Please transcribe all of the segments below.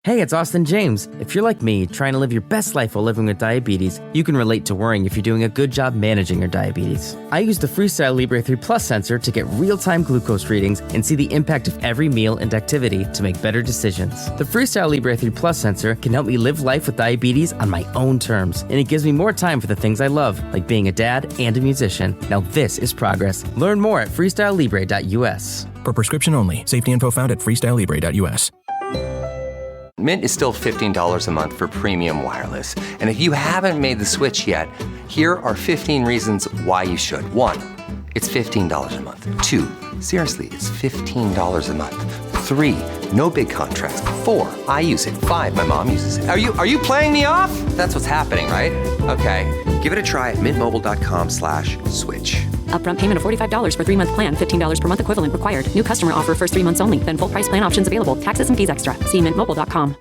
Hey, it's Austin James. If you're like me, trying to live your best life while living with diabetes, you can relate to worrying if you're doing a good job managing your diabetes. I use the Freestyle Libre 3 Plus sensor to get real-time glucose readings and see the impact of every meal and activity to make better decisions. The Freestyle Libre 3 Plus sensor can help me live life with diabetes on my own terms, and it gives me more time for the things I love, like being a dad and a musician. Now this is progress. Learn more at freestylelibre.us. For prescription only. Safety info found at freestylelibre.us. Mint is still $15 a month for premium wireless. And if you haven't made the switch yet, here are 15 reasons why you should. 1, it's $15 a month. 2, seriously, it's $15 a month. 3, no big contracts. 4, I use it. 5, my mom uses it. Are you playing me off? That's what's happening, right? Okay, give it a try at mintmobile.com/switch. Upfront payment of $45 for 3-month plan, $15 per month equivalent required. New customer offer first 3 months only. Then full price plan options available. Taxes and fees extra. See mintmobile.com.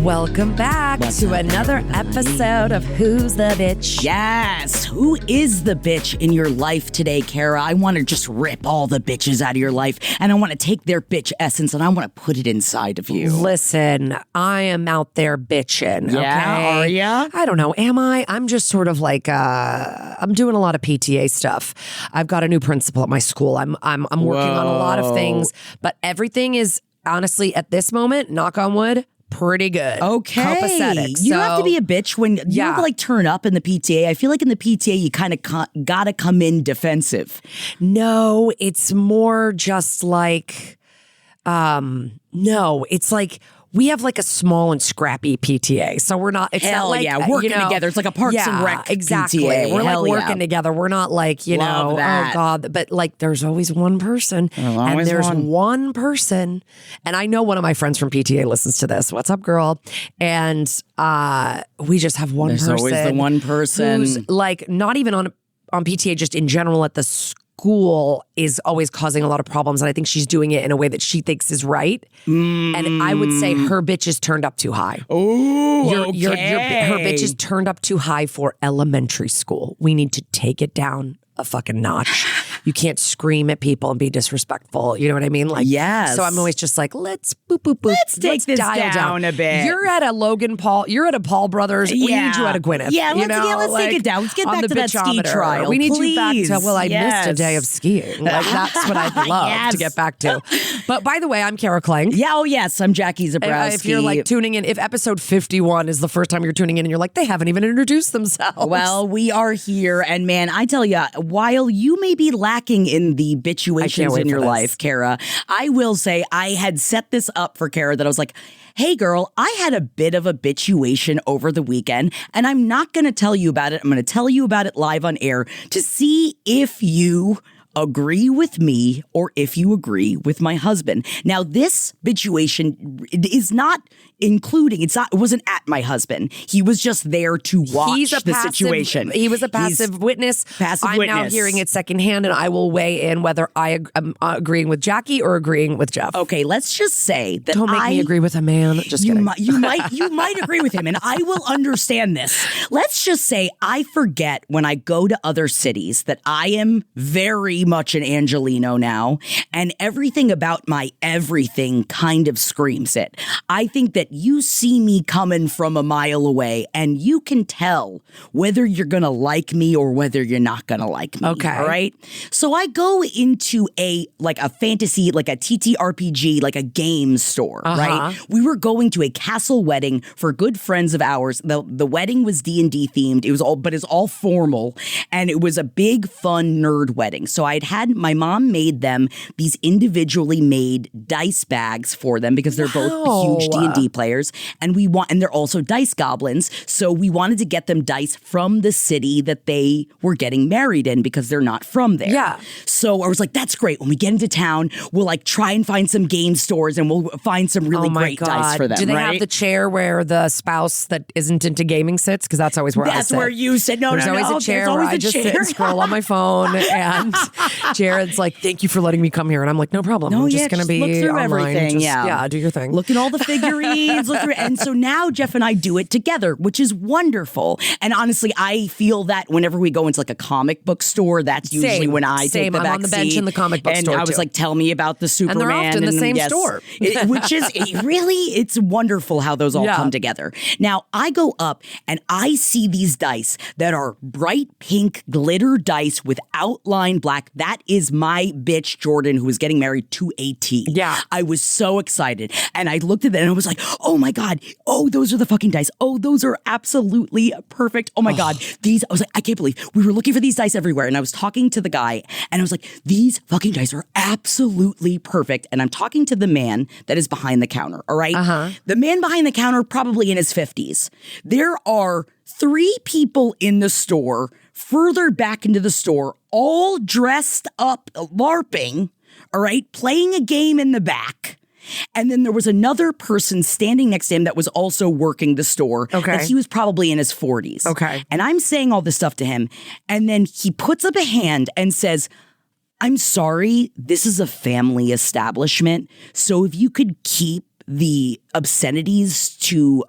Welcome back to another episode of Who's the Bitch? Yes. Who is the bitch in your life today, Kara? I want to just rip all the bitches out of your life, and I want to take their bitch essence and I want to put it inside of you. Listen, I am out there bitching. Yeah, okay? are ya? I don't know. Am I? I'm just sort of like I'm doing a lot of PTA stuff. I've got a new principal at my school. I'm working on a lot of things, but everything is honestly at this moment, knock on wood, pretty good. Okay. Copacetic. You have to be a bitch when you Yeah. have to like turn up in the PTA. I feel like in the PTA, you kind of gotta come in defensive. No, it's more just like, no, it's like, we have like a small and scrappy PTA. So we're not, it's Hell not like, yeah, working together. It's like a Parks and Rec exactly. PTA. We're Hell like yeah. working together. We're not like, Love that. oh God. But like there's always one person. And there's one person. And I know one of my friends from PTA listens to this. What's up, girl? And we just have one person. There's always the one person. Who's like not even on PTA, just in general at the school is always causing a lot of problems. And I think she's doing it in a way that she thinks is right. And I would say her bitch is turned up too high. Oh, Her bitch is turned up too high for elementary school. We need to take it down a fucking notch. You can't scream at people and be disrespectful. You know what I mean? Like, yes. So I'm always just like, let's boop, boop, boop. Let's take this dial down a bit. You're at a Logan Paul. You're at a Paul Brothers. We need you at a Gwyneth. Yeah, you let's know, take it down. Let's get back to that ski bitchometer. trial. We need you back please. to, well, I missed a day of Yes. skiing. Like, that's what I'd love Yes. to get back to. But by the way, I'm Kara Kling. Yeah, oh yes, I'm Jackie Zabrowski. If you're like tuning in, if episode 51 is the first time you're tuning in and you're like, they haven't even introduced themselves. Well, we are here, and man, I tell you, while you may be lacking in the I can't bitchuations wait in your for this. life, Kara, I will say I had set this up for Kara that I was like, hey girl, I had a bit of a bitchuation over the weekend, and I'm not going to tell you about it. I'm going to tell you about it live on air to see if you agree with me or if you agree with my husband. Now, this bitchuation is not including, it wasn't at my husband. He was just there to watch the situation. He was a passive witness. I'm now hearing it secondhand, and I will weigh in whether I am agreeing with Jackie or agreeing with Jeff. Okay, let's just say that Don't make me agree with a man. Just kidding. You might agree with him, and I will understand this. Let's just say I forget when I go to other cities that I am very much an Angelino now, and everything about my everything kind of screams it. I think that you see me coming from a mile away, and you can tell whether you're going to like me or whether you're not going to like me. Okay. All right? So I go into a fantasy, like a TTRPG, like a game store, right? We were going to a castle wedding for good friends of ours. The wedding was D&D themed. It's all formal, and it was a big, fun nerd wedding. So I'd had my mom made them these individually made dice bags for them because they're both huge D&D players, and they're also dice goblins. So we wanted to get them dice from the city that they were getting married in because they're not from there. Yeah. So I was like, that's great. When we get into town, we'll like try and find some game stores and we'll find some really great dice for them. Do they right? have the chair where the spouse that isn't into gaming sits? Because that's always where I sit. That's where you sit. There's always a chair where I just sit and scroll on my phone, and Jared's like, thank you for letting me come here. And I'm like, no problem. I'm just going to be look through online. everything. Yeah, do your thing. Look at all the figurines. And so now Jeff and I do it together, which is wonderful. And honestly, I feel that whenever we go into like a comic book store, that's usually when I take the back I'm on the bench seat. in the comic book store. And I was like, tell me about the Superman. And they're often the same store. Which is it's wonderful how those all come together. Now, I go up and I see these dice that are bright pink glitter dice with outline black. That is my bitch, Jordan, who is getting married to a T. Yeah. I was so excited. And I looked at them and I was like, oh my God. Oh, those are the fucking dice. Oh, those are absolutely perfect. Oh my God. I was like, I can't believe we were looking for these dice everywhere. And I was talking to the guy and I was like, these fucking dice are absolutely perfect. And I'm talking to the man that is behind the counter. All right. The man behind the counter, probably in his 50s. There are 3 people in the store, further back into the store, all dressed up, LARPing, all right, playing a game in the back. And then there was another person standing next to him that was also working the store. Okay. That he was probably in his 40s. Okay. And I'm saying all this stuff to him. And then he puts up a hand and says, I'm sorry, this is a family establishment. So if you could keep the obscenities to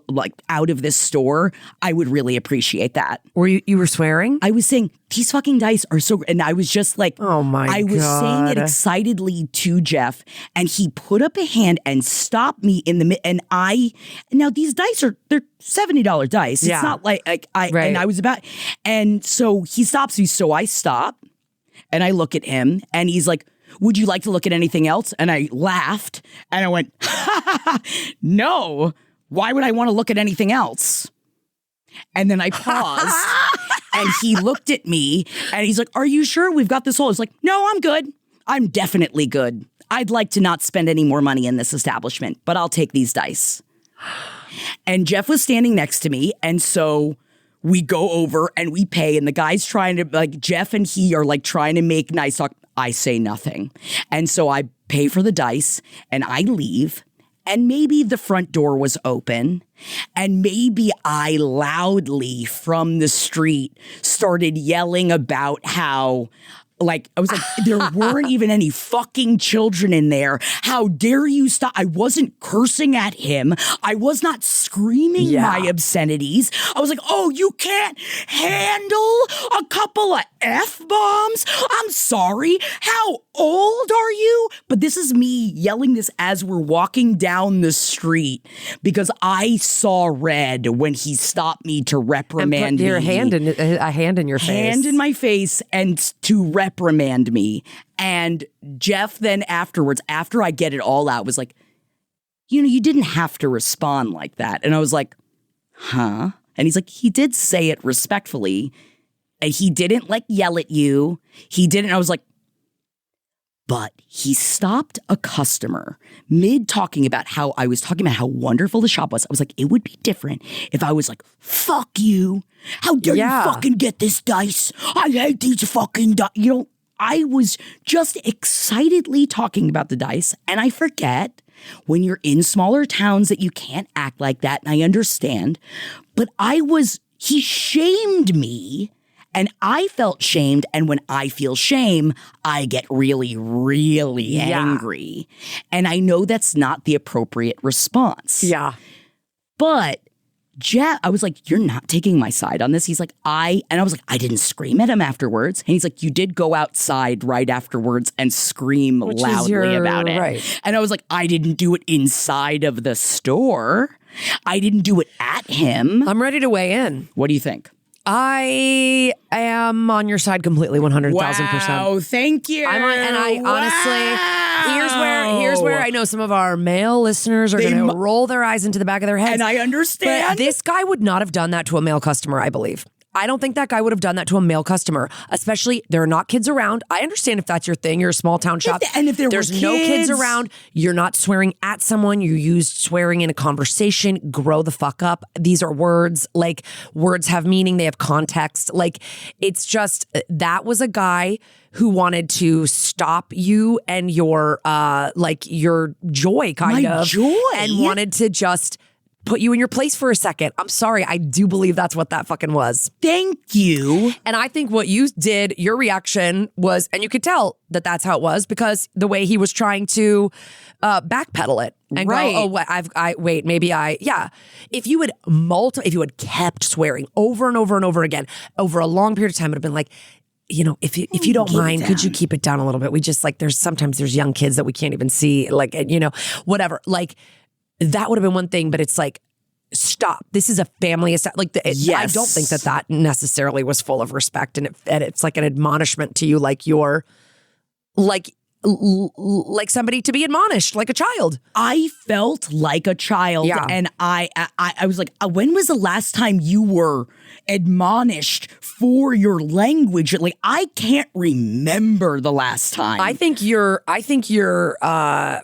like out of this store, I would really appreciate that. Were you were swearing? I was saying these fucking dice are so, and I was just like, oh my God. I was saying it excitedly to Jeff, and he put up a hand and stopped me in the and now these dice they're $70 dice. Yeah. It's not like I right. And I was about, and so he stops me, so I stop and I look at him and he's like, would you like to look at anything else? And I laughed and I went, no, why would I want to look at anything else? And then I paused and he looked at me and he's like, are you sure we've got this whole? I was like, no, I'm good. I'm definitely good. I'd like to not spend any more money in this establishment, but I'll take these dice. And Jeff was standing next to me. And so we go over and we pay, and the guy's trying to, like, Jeff and he are like trying to make nice talk. I say nothing. And so I pay for the dice and I leave. And maybe the front door was open. And maybe I loudly from the street started yelling about how, like, I was like, there weren't even any fucking children in there. How dare you stop? I wasn't cursing at him. I was not screaming my obscenities. I was like, oh, you can't handle a couple of F-bombs? I'm sorry. How old are you? But this is me yelling this as we're walking down the street because I saw red when he stopped me to reprimand me. A hand in your face. Hand in my face and to reprimand me. And Jeff then afterwards, after I get it all out, was like, you didn't have to respond like that. And I was like, huh? And he's like, he did say it respectfully. And he didn't like yell at you. He didn't. I was like, but he stopped a customer mid talking about how I was talking about how wonderful the shop was. I was like, it would be different if I was like, fuck you. How dare you fucking get this dice? I hate these fucking dice. I was just excitedly talking about the dice. And I forget when you're in smaller towns that you can't act like that. And I understand. But he shamed me. And I felt shamed, and when I feel shame, I get really, really angry. And I know that's not the appropriate response. Yeah. But Jeff, I was like, you're not taking my side on this. He's like, and I was like, I didn't scream at him afterwards. And he's like, you did go outside right afterwards and scream loudly about it. Right. And I was like, I didn't do it inside of the store. I didn't do it at him. I'm ready to weigh in. What do you think? I am on your side completely, 100,000%. Wow, thank you. Honestly, here's where I know some of our male listeners are going to roll their eyes into the back of their heads. And I understand. But this guy would not have done that to a male customer, I believe. I don't think that guy would have done that to a male customer, especially there are not kids around. I understand if that's your thing, you're a small town shop. If there's no kids around, you're not swearing at someone, you use swearing in a conversation, grow the fuck up. These are words, like words have meaning, they have context. Like it's just, that was a guy who wanted to stop you and your joy kind of. Joy. And wanted to just put you in your place for a second. I'm sorry. I do believe that's what that fucking was. Thank you. And I think what you did, your reaction was, and you could tell that that's how it was because the way he was trying to backpedal it and go, oh, yeah. If you had kept swearing over and over and over again over a long period of time, it would have been like, if you don't mind, could you keep it down a little bit? We just sometimes there's young kids that we can't even see, whatever. Like that would have been one thing, but it's like, stop. This is a family. I don't think that necessarily was full of respect, and it's like an admonishment to you, like you're like somebody to be admonished, like a child. I felt like a child, and I was like, when was the last time you were admonished for your language? Like, I can't remember the last time. I think your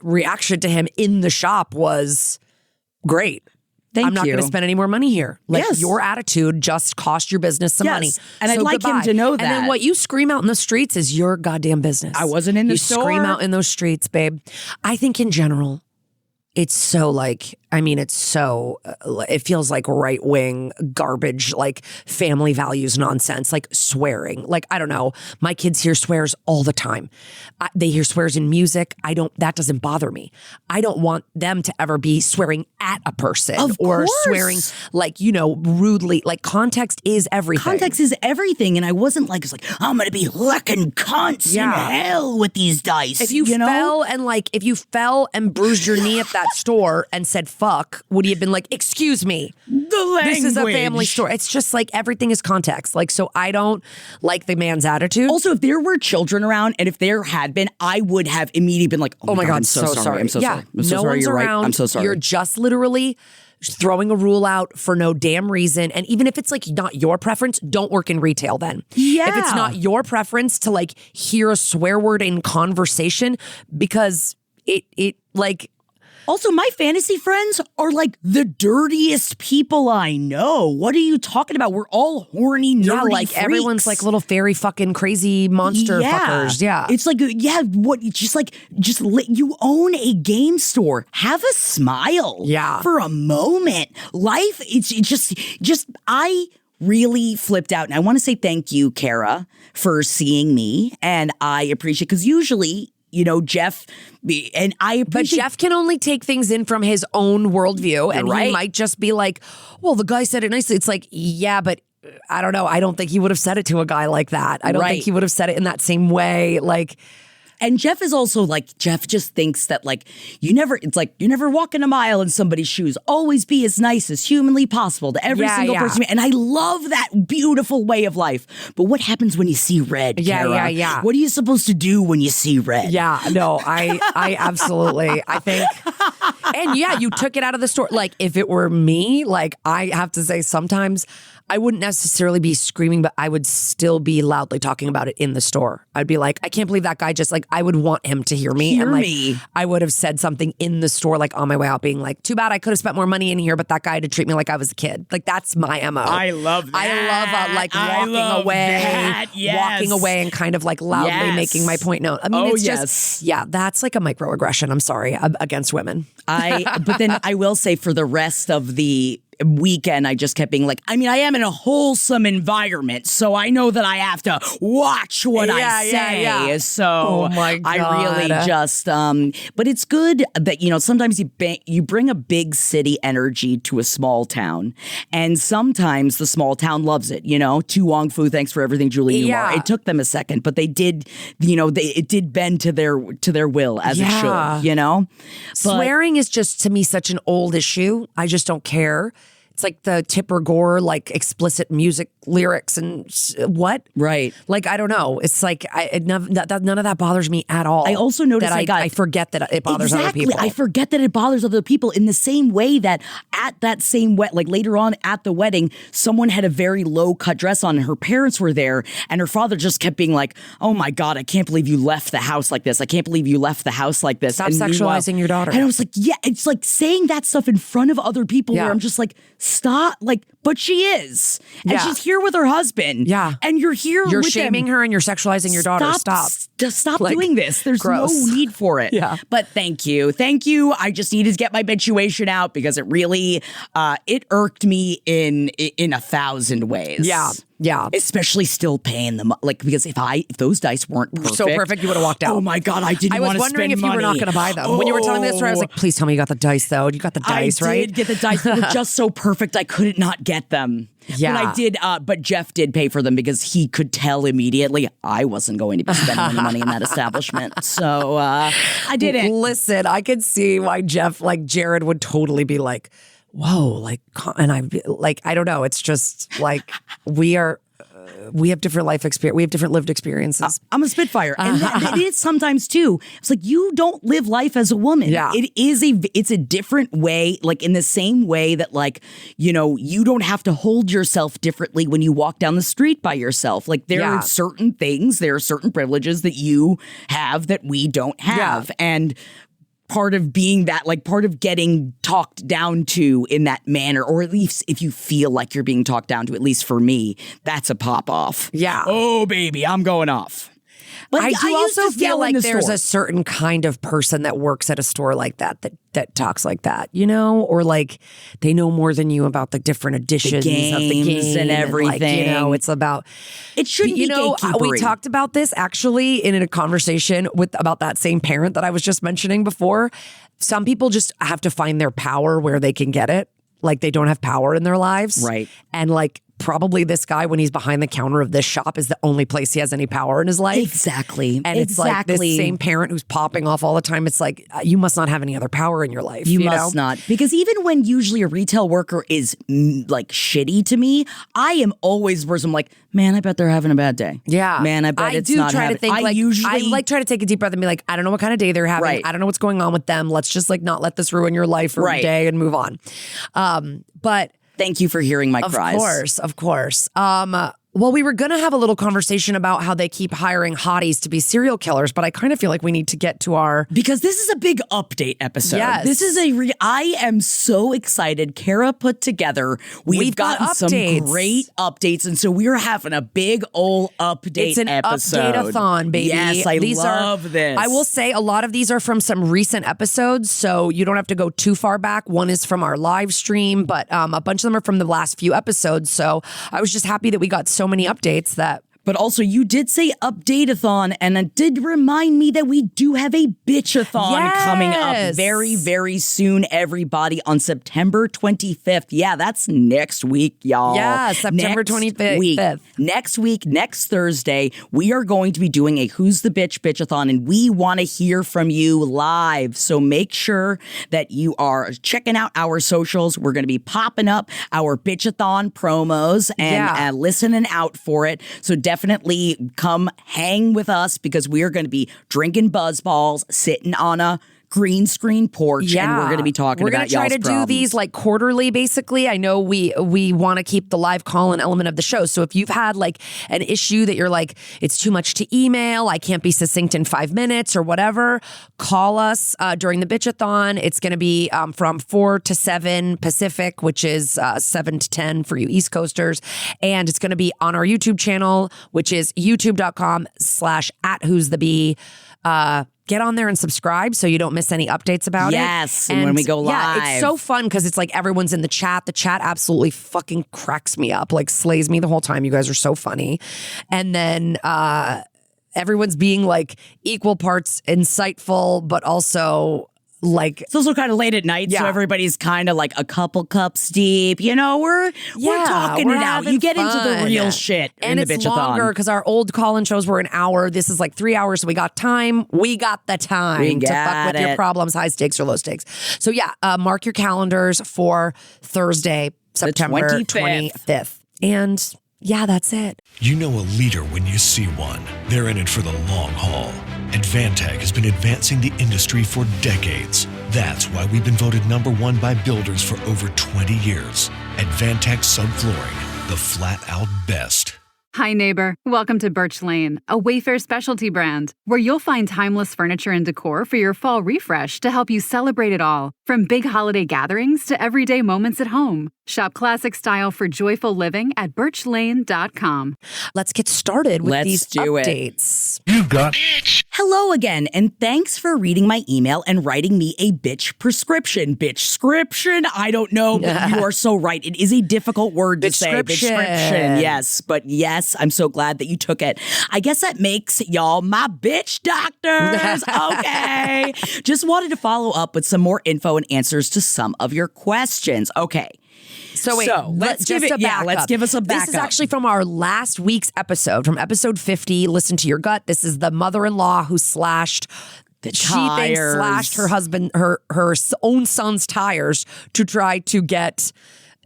reaction to him in the shop was great. I'm not going to spend any more money here. Your attitude just cost your business some money. And I'd like him to know that. And then what you scream out in the streets is your goddamn business. I wasn't in the store. You scream out in those streets, babe. I think in general, it's so it feels like right wing garbage, like family values nonsense, like swearing. Like, I don't know. My kids hear swears all the time. They hear swears in music. That doesn't bother me. I don't want them to ever be swearing at a person or swearing rudely. Like, context is everything. Context is everything. And I wasn't like, I'm going to be licking cunts in hell with these dice. If you fell and bruised your knee at that store and said fuck, would he have been like, excuse me, this is a family store? It's just like everything is context. Like, so I don't like the man's attitude. Also, if there were children around and if there had been, I would have immediately been like, oh my God, I'm so sorry. I'm so sorry. I'm so sorry. You're right. I'm so sorry. You're just literally throwing a rule out for no damn reason. And even if it's like not your preference, don't work in retail then. Yeah. If it's not your preference to like hear a swear word in conversation, because it like... Also, my fantasy friends are like the dirtiest people I know. What are you talking about? We're all horny, nerdy freaks. Everyone's like little fairy fucking crazy monster fuckers. Yeah. It's like, you own a game store. Have a smile. Yeah. For a moment. Life, I really flipped out. And I want to say thank you, Kara, for seeing me. And I appreciate, because usually... Jeff, and I appreciate... But Jeff can only take things in from his own worldview, and he might just be like, well, the guy said it nicely. It's like, yeah, but I don't know. I don't think he would have said it to a guy like that. I don't think he would have said it in that same way. Like... And Jeff is also like, Jeff just thinks that you never walk in a mile in somebody's shoes. Always be as nice as humanly possible to every single person. And I love that beautiful way of life. But what happens when you see red, Kara? Yeah. What are you supposed to do when you see red? Yeah, no, I absolutely, I think. And you took it out of the store. Like, if it were me, like, I have to say sometimes I wouldn't necessarily be screaming, but I would still be loudly talking about it in the store. I'd be like, I can't believe that guy just I would want him to hear me. I would have said something in the store, like on my way out, being like, too bad I could have spent more money in here, but that guy had to treat me like I was a kid. Like, that's my MO. I love that. I love walking away and kind of like loudly making my point known. I mean, that's like a microaggression. I'm sorry, against women. But then I will say, for the rest of the weekend, I just kept being like, I am in a wholesome environment, so I know that I have to watch what I say. Yeah. So oh my God. I really just, but it's good that, sometimes you bring a big city energy to a small town, and sometimes the small town loves it. To Wong Fu, thanks for everything, Julie Newmar. It took them a second, but they did, it did bend to their will, as it should, Swearing is just, to me, such an old issue. I just don't care. It's like the Tipper Gore, like explicit music lyrics and what? Right. Like, I don't know. It's like none of that bothers me at all. I also noticed that I forget that it bothers other people. I forget that it bothers other people in the same way that at that same later on at the wedding, someone had a very low cut dress on and her parents were there and her father just kept being like, oh my God, I can't believe you left the house like this. I can't believe you left the house like this. Stop sexualizing your daughter. And I was like, it's like saying that stuff in front of other people where I'm just like, stop. Like, but she is. And Yeah. she's here with her husband. Yeah. And you're here You're with shaming them. her and you're sexualizing your daughter. Stop. Just stop Like, doing this. There's gross. no need for it. Yeah. But thank you. Thank you. I just needed to get my bitchuation out because it really, it irked me in 1,000 ways. Yeah. Yeah. Especially still paying them. Like, because if those dice weren't perfect. So perfect, you would have walked out. Oh my God, I didn't I want was to wondering spend if you were not money. going to buy them. When you were telling me this story, I was like, please tell me you got the dice, though. You got the dice, right? I did get the dice. They were just so perfect, I couldn't not get them. Yeah. But I did, but Jeff did pay for them because he could tell immediately I wasn't going to be spending any money in that establishment. So I didn't. Listen, I could see why Jeff, like Jared, would totally be like, whoa, like, and I don't know. It's just like we have different life experience. We have different lived experiences. I'm a Spitfire. And it is sometimes too. It's like you don't live life as a woman. Yeah. It's a different way, like in the same way that like, you know, you don't have to hold yourself differently when you walk down the street by yourself. Like there Yeah. are certain things, there are certain privileges that you have that we don't have. Yeah. And part of being that, like part of getting talked down to in that manner, or at least if you feel like you're being talked down to, at least for me, that's a pop off. Yeah. Oh, baby, I'm going off. But I do used also to yell feel in like the there's store. a certain kind of person that works at a store like that talks like that, you know, or like they know more than you about the different editions of the games game and everything. Like, you know, it's about It shouldn't you be know. gatekeepery. We talked about this actually in a conversation about that same parent that I was just mentioning before. Some people just have to find their power where they can get it. Like they don't have power in their lives, Right. And like probably this guy, when he's behind the counter of this shop, is the only place he has any power in his life. Exactly. And it's like this same parent who's popping off all the time. It's like, you must not have any other power in your life. You know? must not. Because even when usually a retail worker is like shitty to me, I am always the person like, man, I bet they're having a bad day. Yeah. Man, I bet it's not having. I try to take a deep breath and be like, I don't know what kind of day they're having. Right. I don't know what's going on with them. Let's just like not let this ruin your life or Right. day and move on. But Thank you for hearing my cries. Of course. Well, we were going to have a little conversation about how they keep hiring hotties to be serial killers, but I kind of feel like we need to get to our... Because this is a big update episode. Yes. This is I am so excited. Kara put together. We've got gotten some updates. great updates. And so we're having a big old update It's an episode. update-a-thon, baby. Yes, I love this. I will say a lot of these are from some recent episodes, so you don't have to go too far back. One is from our live stream, but a bunch of them are from the last few episodes. So I was just happy that we got so many updates that... But also, you did say update-a-thon, and it did remind me that we do have a bitch-a-thon coming up very, very soon, everybody, on September 25th. Yeah, that's next week, y'all. Yeah, September 25th. Next week, next Thursday, we are going to be doing a Who's the Bitch bitch-a-thon, and we want to hear from you live. So make sure that you are checking out our socials. We're going to be popping up our bitch-a-thon promos and listening out for it. So definitely come hang with us because we are going to be drinking buzz balls, sitting on a green screen porch, and we're going to be talking about y'all's We're going to try to do these like quarterly, basically. I know we want to keep the live call-in element of the show. So if you've had like an issue that you're like, it's too much to email, I can't be succinct in 5 minutes or whatever, call us during the bitch-a-thon. It's going to be from 4 to 7 Pacific, which is 7 to 10 for you East Coasters. And it's going to be on our YouTube channel, which is youtube.com/@who'sthebee. Get on there and subscribe so you don't miss any updates about it. Yes, and when we go live. Yeah, it's so fun because it's like everyone's in the chat. The chat absolutely fucking cracks me up, like slays me the whole time. You guys are so funny. And then everyone's being like equal parts insightful, but also like... It's also kind of late at night, so everybody's kind of like a couple cups deep. You know, we're talking it out. You get into the real shit and in the it's bitch-a-thon. longer because our old call-in shows were an hour. This is like 3 hours, so we got time. We got the time to fuck with your problems, high stakes or low stakes. So yeah, mark your calendars for Thursday, September 25th. And yeah, that's it. You know a leader when you see one. They're in it for the long haul. Advantech has been advancing the industry for decades. That's why we've been voted #1 by builders for over 20 years. Advantech Subflooring, the flat-out best. Hi, neighbor. Welcome to Birch Lane, a Wayfair specialty brand, where you'll find timeless furniture and decor for your fall refresh to help you celebrate it all. From big holiday gatherings to everyday moments at home, shop classic style for joyful living at birchlane.com. Let's get started with these do it. updates. You got Hello again, and thanks for reading my email and writing me a bitch prescription. Bitchscription? I don't know, but you are so right. It is a difficult word to say. Bitchscription. Yes, but yes, I'm so glad that you took it. I guess that makes y'all my bitch doctors. Okay. Just wanted to follow up with some more info and answers to some of your questions. Okay. So wait, let's give us a backup. This is actually from our last week's episode, from episode 50. Listen to your gut. This is the mother-in-law who slashed her husband, her own son's tires to try to get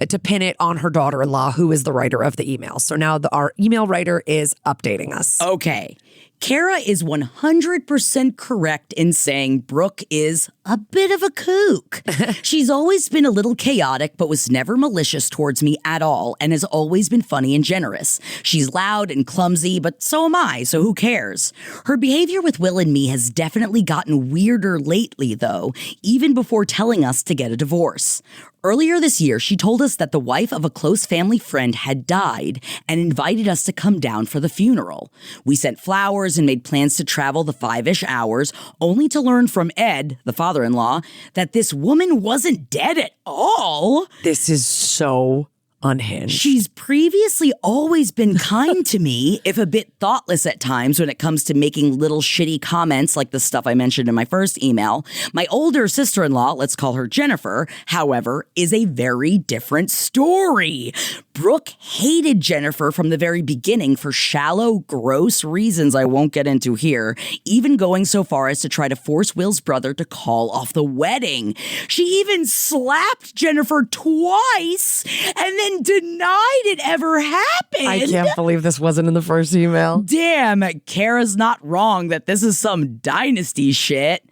to pin it on her daughter-in-law, who is the writer of the email. So now our email writer is updating us. Okay. Kara is 100% correct in saying Brooke is a bit of a kook. She's always been a little chaotic, but was never malicious towards me at all, and has always been funny and generous. She's loud and clumsy, but so am I, so who cares? Her behavior with Will and me has definitely gotten weirder lately, though, even before telling us to get a divorce. Earlier this year, she told us that the wife of a close family friend had died and invited us to come down for the funeral. We sent flowers and made plans to travel the 5-ish hours, only to learn from Ed, the father-in-law, that this woman wasn't dead at all. This is so unhinged. She's previously always been kind to me, if a bit thoughtless at times when it comes to making little shitty comments like the stuff I mentioned in my first email. My older sister-in-law, let's call her Jennifer, however, is a very different story. Brooke hated Jennifer from the very beginning for shallow, gross reasons I won't get into here, even going so far as to try to force Will's brother to call off the wedding. She even slapped Jennifer twice and then denied it ever happened. I can't believe this wasn't in the first email. Damn, Kara's not wrong that this is some dynasty shit.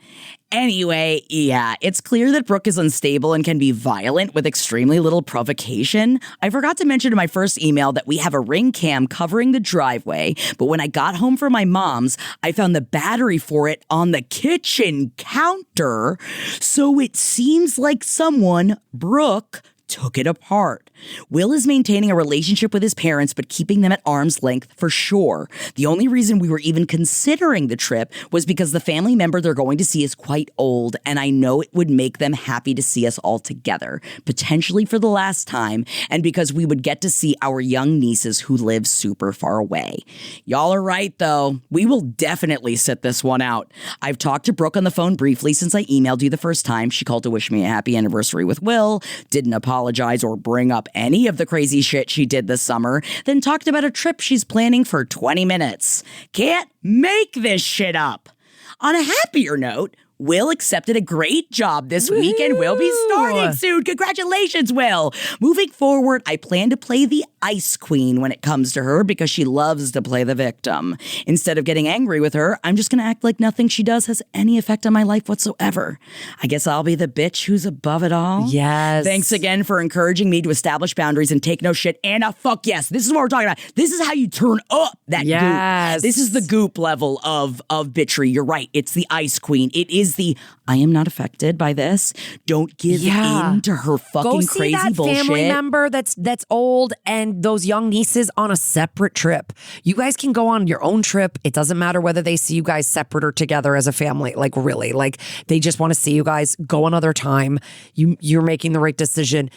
Anyway, yeah, it's clear that Brooke is unstable and can be violent with extremely little provocation. I forgot to mention in my first email that we have a Ring cam covering the driveway, but when I got home from my mom's, I found the battery for it on the kitchen counter. So it seems like someone, Brooke, took it apart. Will is maintaining a relationship with his parents, but keeping them at arm's length for sure. The only reason we were even considering the trip was because the family member they're going to see is quite old, and I know it would make them happy to see us all together, potentially for the last time, and because we would get to see our young nieces who live super far away. Y'all are right, though. We will definitely sit this one out. I've talked to Brooke on the phone briefly since I emailed you the first time. She called to wish me a happy anniversary with Will, didn't apologize or bring up any of the crazy shit she did this summer, then talked about a trip she's planning for 20 minutes. Can't make this shit up. On a happier note, Will accepted a great job this week and will be starting soon. Congratulations, Will. Moving forward, I plan to play the Ice Queen when it comes to her because she loves to play the victim. Instead of getting angry with her, I'm just going to act like nothing she does has any effect on my life whatsoever. I guess I'll be the bitch who's above it all. Yes. Thanks again for encouraging me to establish boundaries and take no shit. Anna, fuck yes. This is what we're talking about. This is how you turn up that goop. This is the goop level of bitchery. You're right. It's the Ice Queen. It is the I am not affected by this. Don't give in to her fucking crazy bullshit. Go see that family member that's old and those young nieces on a separate trip. You guys can go on your own trip. It doesn't matter whether they see you guys separate or together as a family. Like really, like they just want to see you guys. Go another time. You're making the right decision.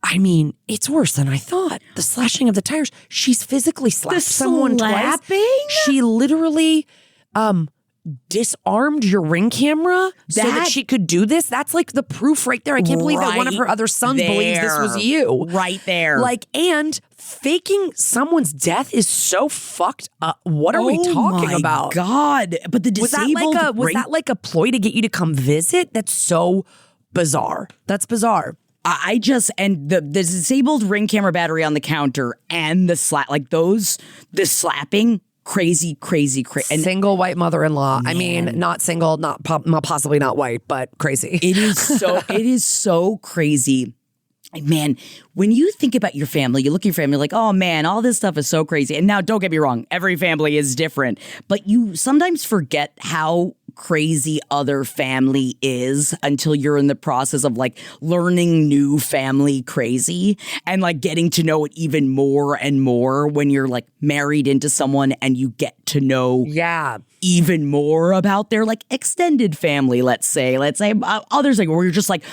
I mean, it's worse than I thought. The slashing of the tires. She's physically slapped someone twice. She literally disarmed your Ring camera so that she could do this. That's like the proof right there. I can't believe that one of her other sons believes this was you. Right there. Like, and faking someone's death is so fucked up. What are we talking about? Oh my God. But the disabled... Was that like a ploy to get you to come visit? That's so bizarre. That's bizarre. And the disabled Ring camera battery on the counter and the the slapping... Crazy. And single white mother-in-law. Man. I mean, not single, not possibly not white, but crazy. It is so crazy. Man, when you think about your family, you look at your family like, oh man, all this stuff is so crazy. And now don't get me wrong, every family is different, but you sometimes forget how crazy other family is until you're in the process of like learning new family crazy and like getting to know it even more and more when you're like married into someone and you get to know even more about their like extended family, let's say others like where you're just like,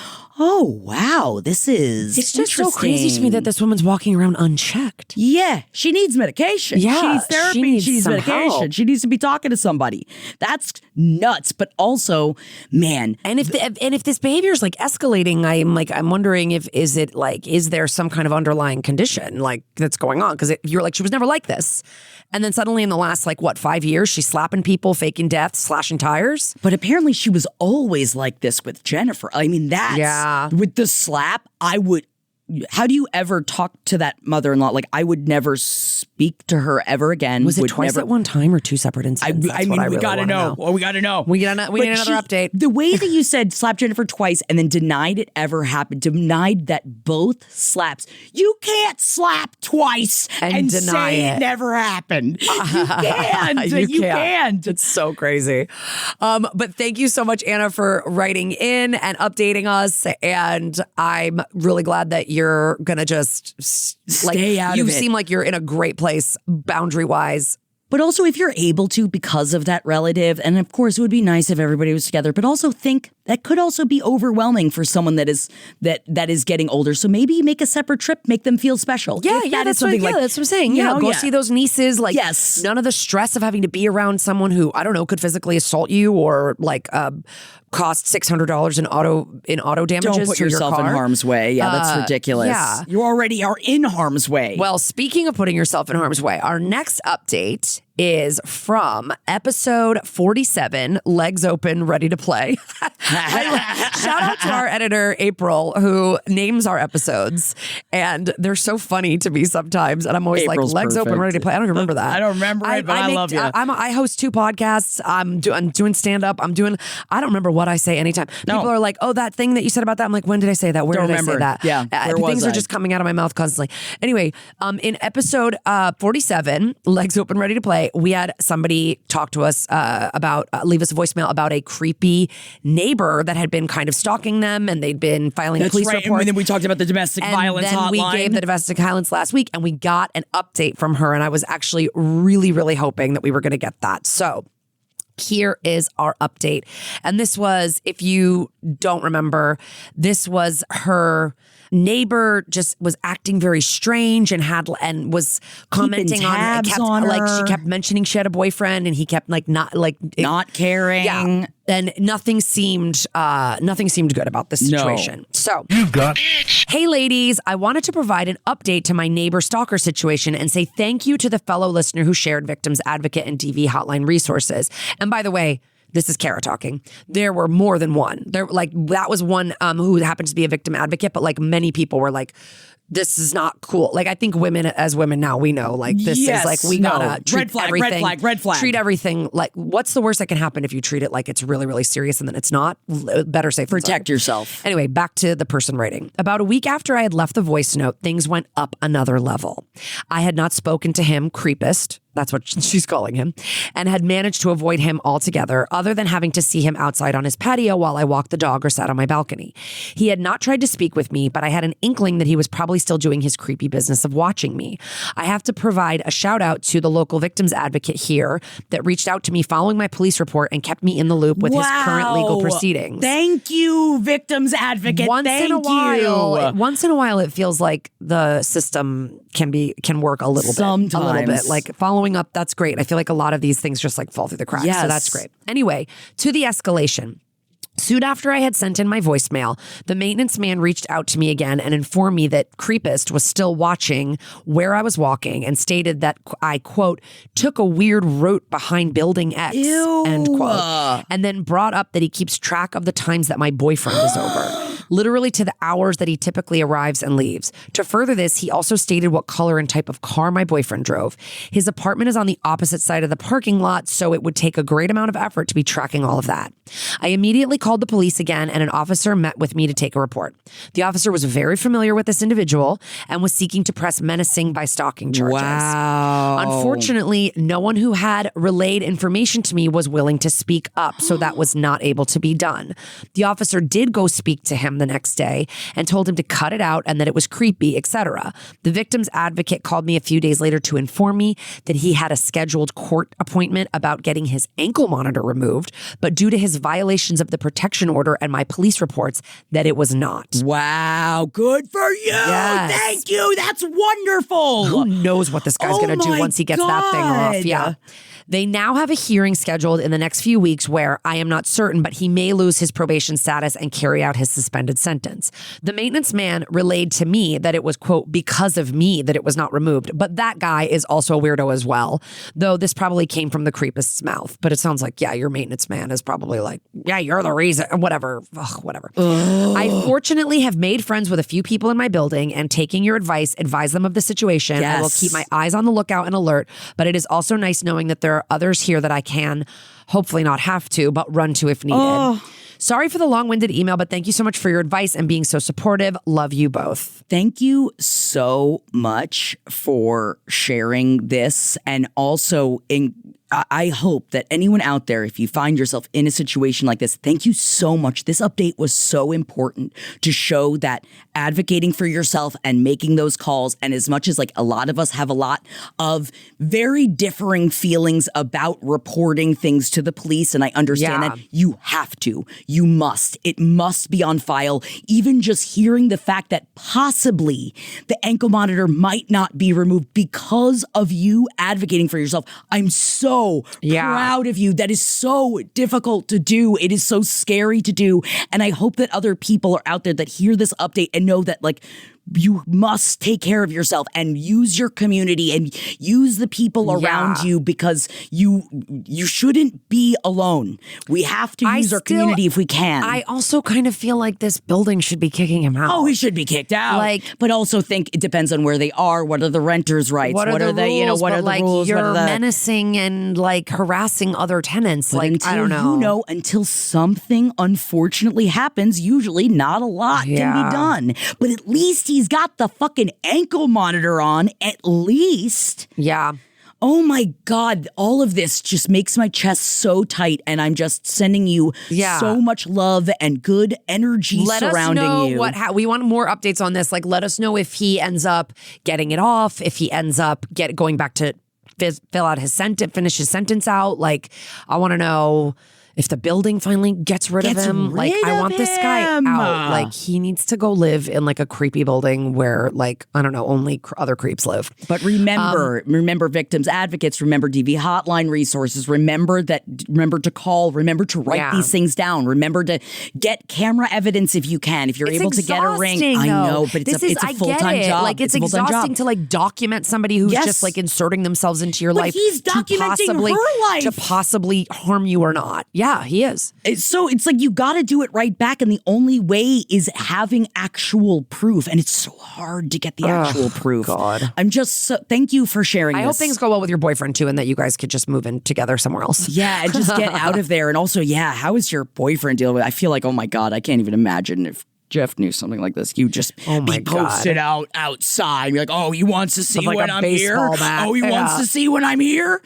oh wow, this is it's just so crazy to me that this woman's walking around unchecked. Yeah, she needs medication. Yeah, she needs therapy. She needs medication. help. She needs to be talking to somebody. That's nuts. But also, man, and if this behavior is like escalating, I'm wondering is there some kind of underlying condition like that's going on? Because you're like, she was never like this. And then suddenly in the last, 5 years, she's slapping people, faking deaths, slashing tires. But apparently she was always like this with Jennifer. I mean, with the slap, how do you ever talk to that mother-in-law? Like, I would never speak to her ever again. Was it twice at one time or two separate incidents? We gotta know. Oh, we gotta know. We need another update. The way that you said slap Jennifer twice and then denied it ever happened, denied that both slaps. You can't slap twice and deny say it never happened. You can't. You can't. It's so crazy. But thank you so much, Anna, for writing in and updating us. And I'm really glad that you're gonna just stay out of it. You seem like you're in a great place boundary wise. But also, if you're able to, because of that relative, and of course, it would be nice if everybody was together. But also, think that could also be overwhelming for someone that is getting older. So maybe make a separate trip, make them feel special. That's what I'm saying. Go see those nieces. Yes. None of the stress of having to be around someone who I don't know could physically assault you or cost $600 in auto damages. Don't put yourself in harm's way. Yeah, that's ridiculous. Yeah. You already are in harm's way. Well, speaking of putting yourself in harm's way, our next update is from episode 47, Legs Open, Ready to Play. Shout out to our editor, April, who names our episodes. And they're so funny to me sometimes. And I'm always April's like, Legs perfect. Open, Ready to Play. I don't remember that. I don't remember it, but I love you. I host 2 podcasts. I'm doing stand-up. I don't remember what I say anytime. No. People are like, oh, that thing that you said about that. I'm like, when did I say that? Where did I say that? Yeah, things are just coming out of my mouth constantly. Anyway, in episode 47, Legs Open, Ready to Play, we had somebody talk to us leave us a voicemail about a creepy neighbor that had been kind of stalking them, and they'd been filing police reports. And then we talked about the domestic violence hotline. And then we gave the domestic violence last week, and we got an update from her, and I was actually really, really hoping that we were going to get that. So here is our update. And this was, if you don't remember, this was her neighbor just was acting very strange and was commenting on her. She kept mentioning she had a boyfriend, and he kept not caring. Yeah. And nothing seemed good about this situation. No. So, hey ladies, I wanted to provide an update to my neighbor stalker situation and say thank you to the fellow listener who shared Victims Advocate and DV hotline resources. And by the way, this is Kara talking. There were more than one. That was one who happens to be a victim advocate, but many people were like, this is not cool. I think as women now, we know, this is we gotta treat everything. Red flag. Treat everything what's the worst that can happen if you treat it like it's really, really serious and then it's not? Better safe than sorry. Protect yourself. Anyway, back to the person writing. About a week after I had left the voice note, things went up another level. I had not spoken to him, creepist, that's what she's calling him, and had managed to avoid him altogether, other than having to see him outside on his patio while I walked the dog or sat on my balcony. He had not tried to speak with me, but I had an inkling that he was probably still doing his creepy business of watching me. I have to provide a shout out to the local victims advocate here that reached out to me following my police report and kept me in the loop with his current legal proceedings. Thank you, victims advocate. Once in a while, it feels like the system can work a little bit. Following up, that's great. I feel like a lot of these things just fall through the cracks. Yes. So that's great. Anyway, to the escalation. Soon after I had sent in my voicemail, the maintenance man reached out to me again and informed me that Creepist was still watching where I was walking and stated that I, quote, took a weird route behind building X, Ew. end quote, and then brought up that he keeps track of the times that my boyfriend is over. literally to the hours that he typically arrives and leaves. To further this, he also stated what color and type of car my boyfriend drove. His apartment is on the opposite side of the parking lot, so it would take a great amount of effort to be tracking all of that. I immediately called the police again, and an officer met with me to take a report. The officer was very familiar with this individual and was seeking to press menacing by stalking charges. Wow. Unfortunately, no one who had relayed information to me was willing to speak up, so that was not able to be done. The officer did go speak to him the next day and told him to cut it out and that it was creepy, etc. The victim's advocate called me a few days later to inform me that he had a scheduled court appointment about getting his ankle monitor removed, but due to his violations of the protection order and my police reports, that it was not. Wow, good for you. Yes. Thank you. That's wonderful. Who knows what this guy's going to do once he gets that thing off? Yeah. They now have a hearing scheduled in the next few weeks where I am not certain, but he may lose his probation status and carry out his suspended sentence. The maintenance man relayed to me that it was, quote, because of me that it was not removed. But that guy is also a weirdo as well, though this probably came from the creepist's mouth. But it sounds like, yeah, your maintenance man is probably like, yeah, you're the reason, whatever. Ugh, whatever. Ugh. I fortunately have made friends with a few people in my building, and taking your advice, advise them of the situation. Yes. I will keep my eyes on the lookout and alert, but it is also nice knowing that there are others here that I can, hopefully not have to, but run to if needed. Oh. Sorry for the long-winded email, but thank you so much for your advice and being so supportive. Love you both. Thank you so much for sharing this. And also, I hope that anyone out there, if you find yourself in a situation like this, thank you so much. This update was so important to show that advocating for yourself and making those calls, and as much as like a lot of us have a lot of very differing feelings about reporting things to the police, and I understand that you have to, you must, it must be on file. Even just hearing the fact that possibly the ankle monitor might not be removed because of you advocating for yourself. I'm so proud of you. That is so difficult to do. It is so scary to do. And I hope that other people are out there that hear this update and know that, like, you must take care of yourself and use your community and use the people around you, because you shouldn't be alone. We have to use our community if we can. I also kind of feel like this building should be kicking him out. Oh, he should be kicked out. But also think it depends on where they are. What are the renters' rights? What are the rules? What are the rules? You're menacing and like harassing other tenants. Like, I don't know. Until something unfortunately happens, usually not a lot can be done. But at least he's got the fucking ankle monitor on, at least. Yeah. Oh my God, all of this just makes my chest so tight, and I'm just sending you so much love and good energy surrounding you. Let us know we want more updates on this. Like, let us know if he ends up getting it off, if he ends up going back to fill out his sentence, finish his sentence out. Like, I want to know if the building finally gets rid of him. Like, I want this guy out. Like, he needs to go live in like a creepy building where, like, I don't know, only other creeps live. But remember victims advocates, remember DV hotline resources, remember to call, remember to write these things down, remember to get camera evidence if you can, if you're able to get a ring. I know, but it's a full-time job. Like, it's exhausting to like document somebody who's just like inserting themselves into your life. He's documenting her life to possibly harm you or not. Yeah, he is. So it's like you got to do it right back, and the only way is having actual proof, and it's so hard to get the actual proof. God, I'm just thank you for sharing. I hope things go well with your boyfriend too, and that you guys could just move in together somewhere else. Yeah, and just get out of there. And also, how is your boyfriend dealing with it? I feel like, oh my God, I can't even imagine if Jeff knew something like this. You just be posted outside. You're like, oh, he wants to see when I'm here. Oh, he wants to see when I'm here.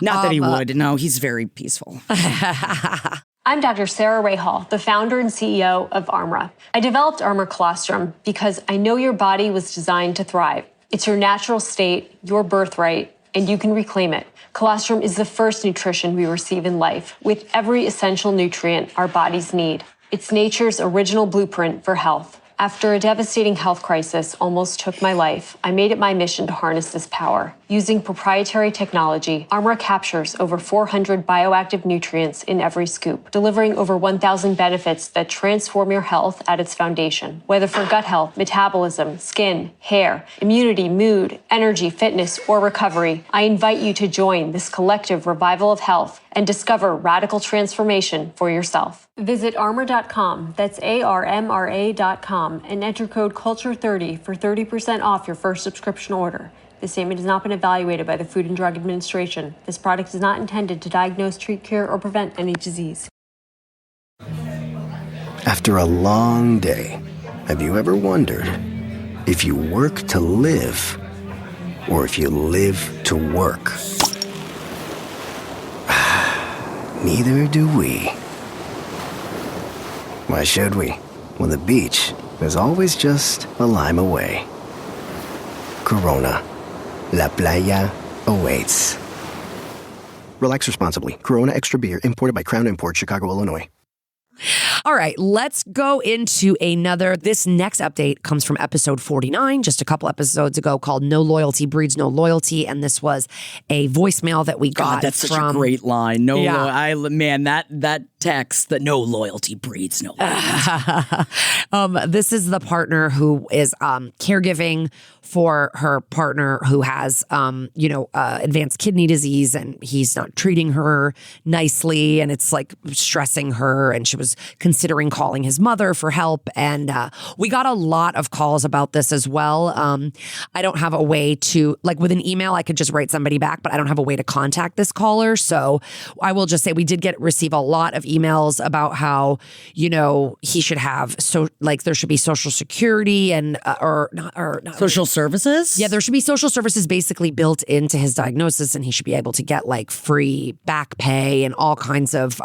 Not that he would. No, he's very peaceful. I'm Dr. Sarah Ray Hall, the founder and CEO of Armra. I developed Armra Colostrum because I know your body was designed to thrive. It's your natural state, your birthright, and you can reclaim it. Colostrum is the first nutrition we receive in life, with every essential nutrient our bodies need. It's nature's original blueprint for health. After a devastating health crisis almost took my life, I made it my mission to harness this power. Using proprietary technology, Armra captures over 400 bioactive nutrients in every scoop, delivering over 1,000 benefits that transform your health at its foundation. Whether for gut health, metabolism, skin, hair, immunity, mood, energy, fitness, or recovery, I invite you to join this collective revival of health and discover radical transformation for yourself. Visit armor.com, that's ARMRA.com, and enter code CULTURE30 for 30% off your first subscription order. This statement has not been evaluated by the Food and Drug Administration. This product is not intended to diagnose, treat, cure, or prevent any disease. After a long day, have you ever wondered if you work to live or if you live to work? Neither do we. Why should we? Well, the beach is always just a lime away. Corona. La playa awaits. Relax responsibly. Corona Extra Beer, imported by Crown Imports, Chicago, Illinois. All right, let's go into another. This next update comes from episode 49, just a couple episodes ago, called No Loyalty Breeds No Loyalty. And this was a voicemail that we got. God, that's from, such a great line. Yeah. That text, that no loyalty breeds no loyalty. This is the partner who is caregiving for her partner who has, advanced kidney disease, and he's not treating her nicely, and it's like stressing her, and she was considering calling his mother for help. And we got a lot of calls about this as well. I don't have a way to, like with an email, I could just write somebody back, but I don't have a way to contact this caller. So I will just say we did receive a lot of emails about how, he should have, there should be Social Security and, Social services? Yeah, there should be social services basically built into his diagnosis, and he should be able to get free back pay and all kinds of,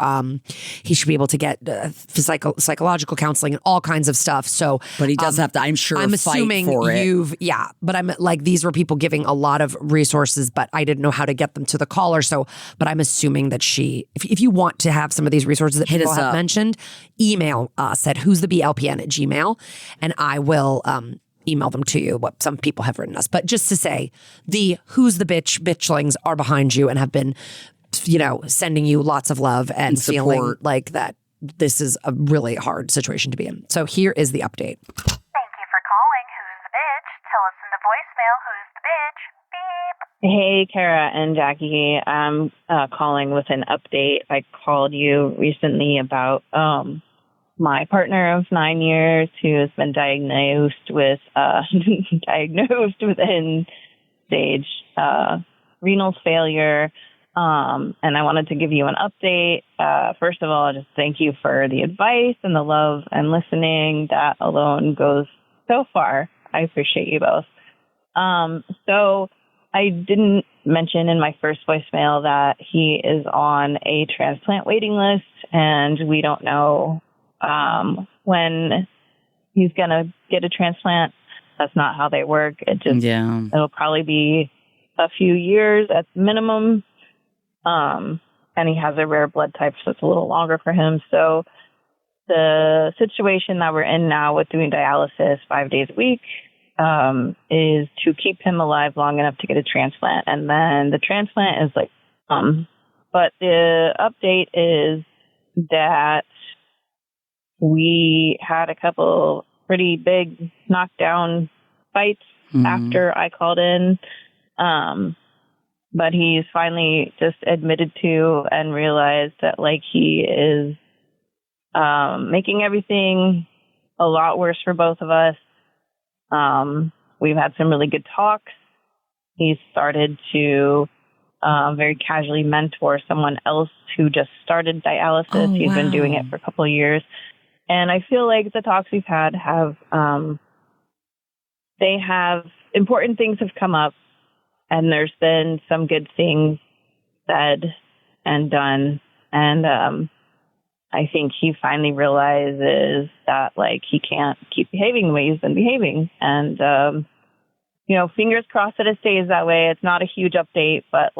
he should be able to get psychological counseling and all kinds of stuff. So, but he does have to, I'm sure, I'm fight assuming for it. but I'm these were people giving a lot of resources, but I didn't know how to get them to the caller. So, but I'm assuming that if you want to have some of these resources that people have mentioned, email us at who'stheblpn@gmail.com, and I will, email them to you, what some people have written us. But just to say, the Who's the Bitchlings are behind you and have been, sending you lots of love and feeling like that this is a really hard situation to be in. So here is the update. Thank you for calling Who's the Bitch. Tell us in the voicemail who's the bitch. Beep. Hey, Kara and Jackie. I'm calling with an update. I called you recently about my partner of 9 years who has been diagnosed with end-stage renal failure. And I wanted to give you an update. First of all, just thank you for the advice and the love and listening. That alone goes so far. I appreciate you both. So I didn't mention in my first voicemail that he is on a transplant waiting list, and we don't know when he's going to get a transplant. That's not how they work. It'll probably be a few years at minimum. And he has a rare blood type, so it's a little longer for him. So the situation that we're in now with doing dialysis 5 days a week, is to keep him alive long enough to get a transplant. And then the transplant is but the update is that we had a couple pretty big knockdown fights after I called in. But he's finally just admitted to and realized that he is making everything a lot worse for both of us. We've had some really good talks. He's started to very casually mentor someone else who just started dialysis. He's been doing it for a couple of years. And I feel like the talks we've had have important things have come up, and there's been some good things said and done. And I think he finally realizes that he can't keep behaving the way he's been behaving. And, fingers crossed that it stays that way. It's not a huge update, but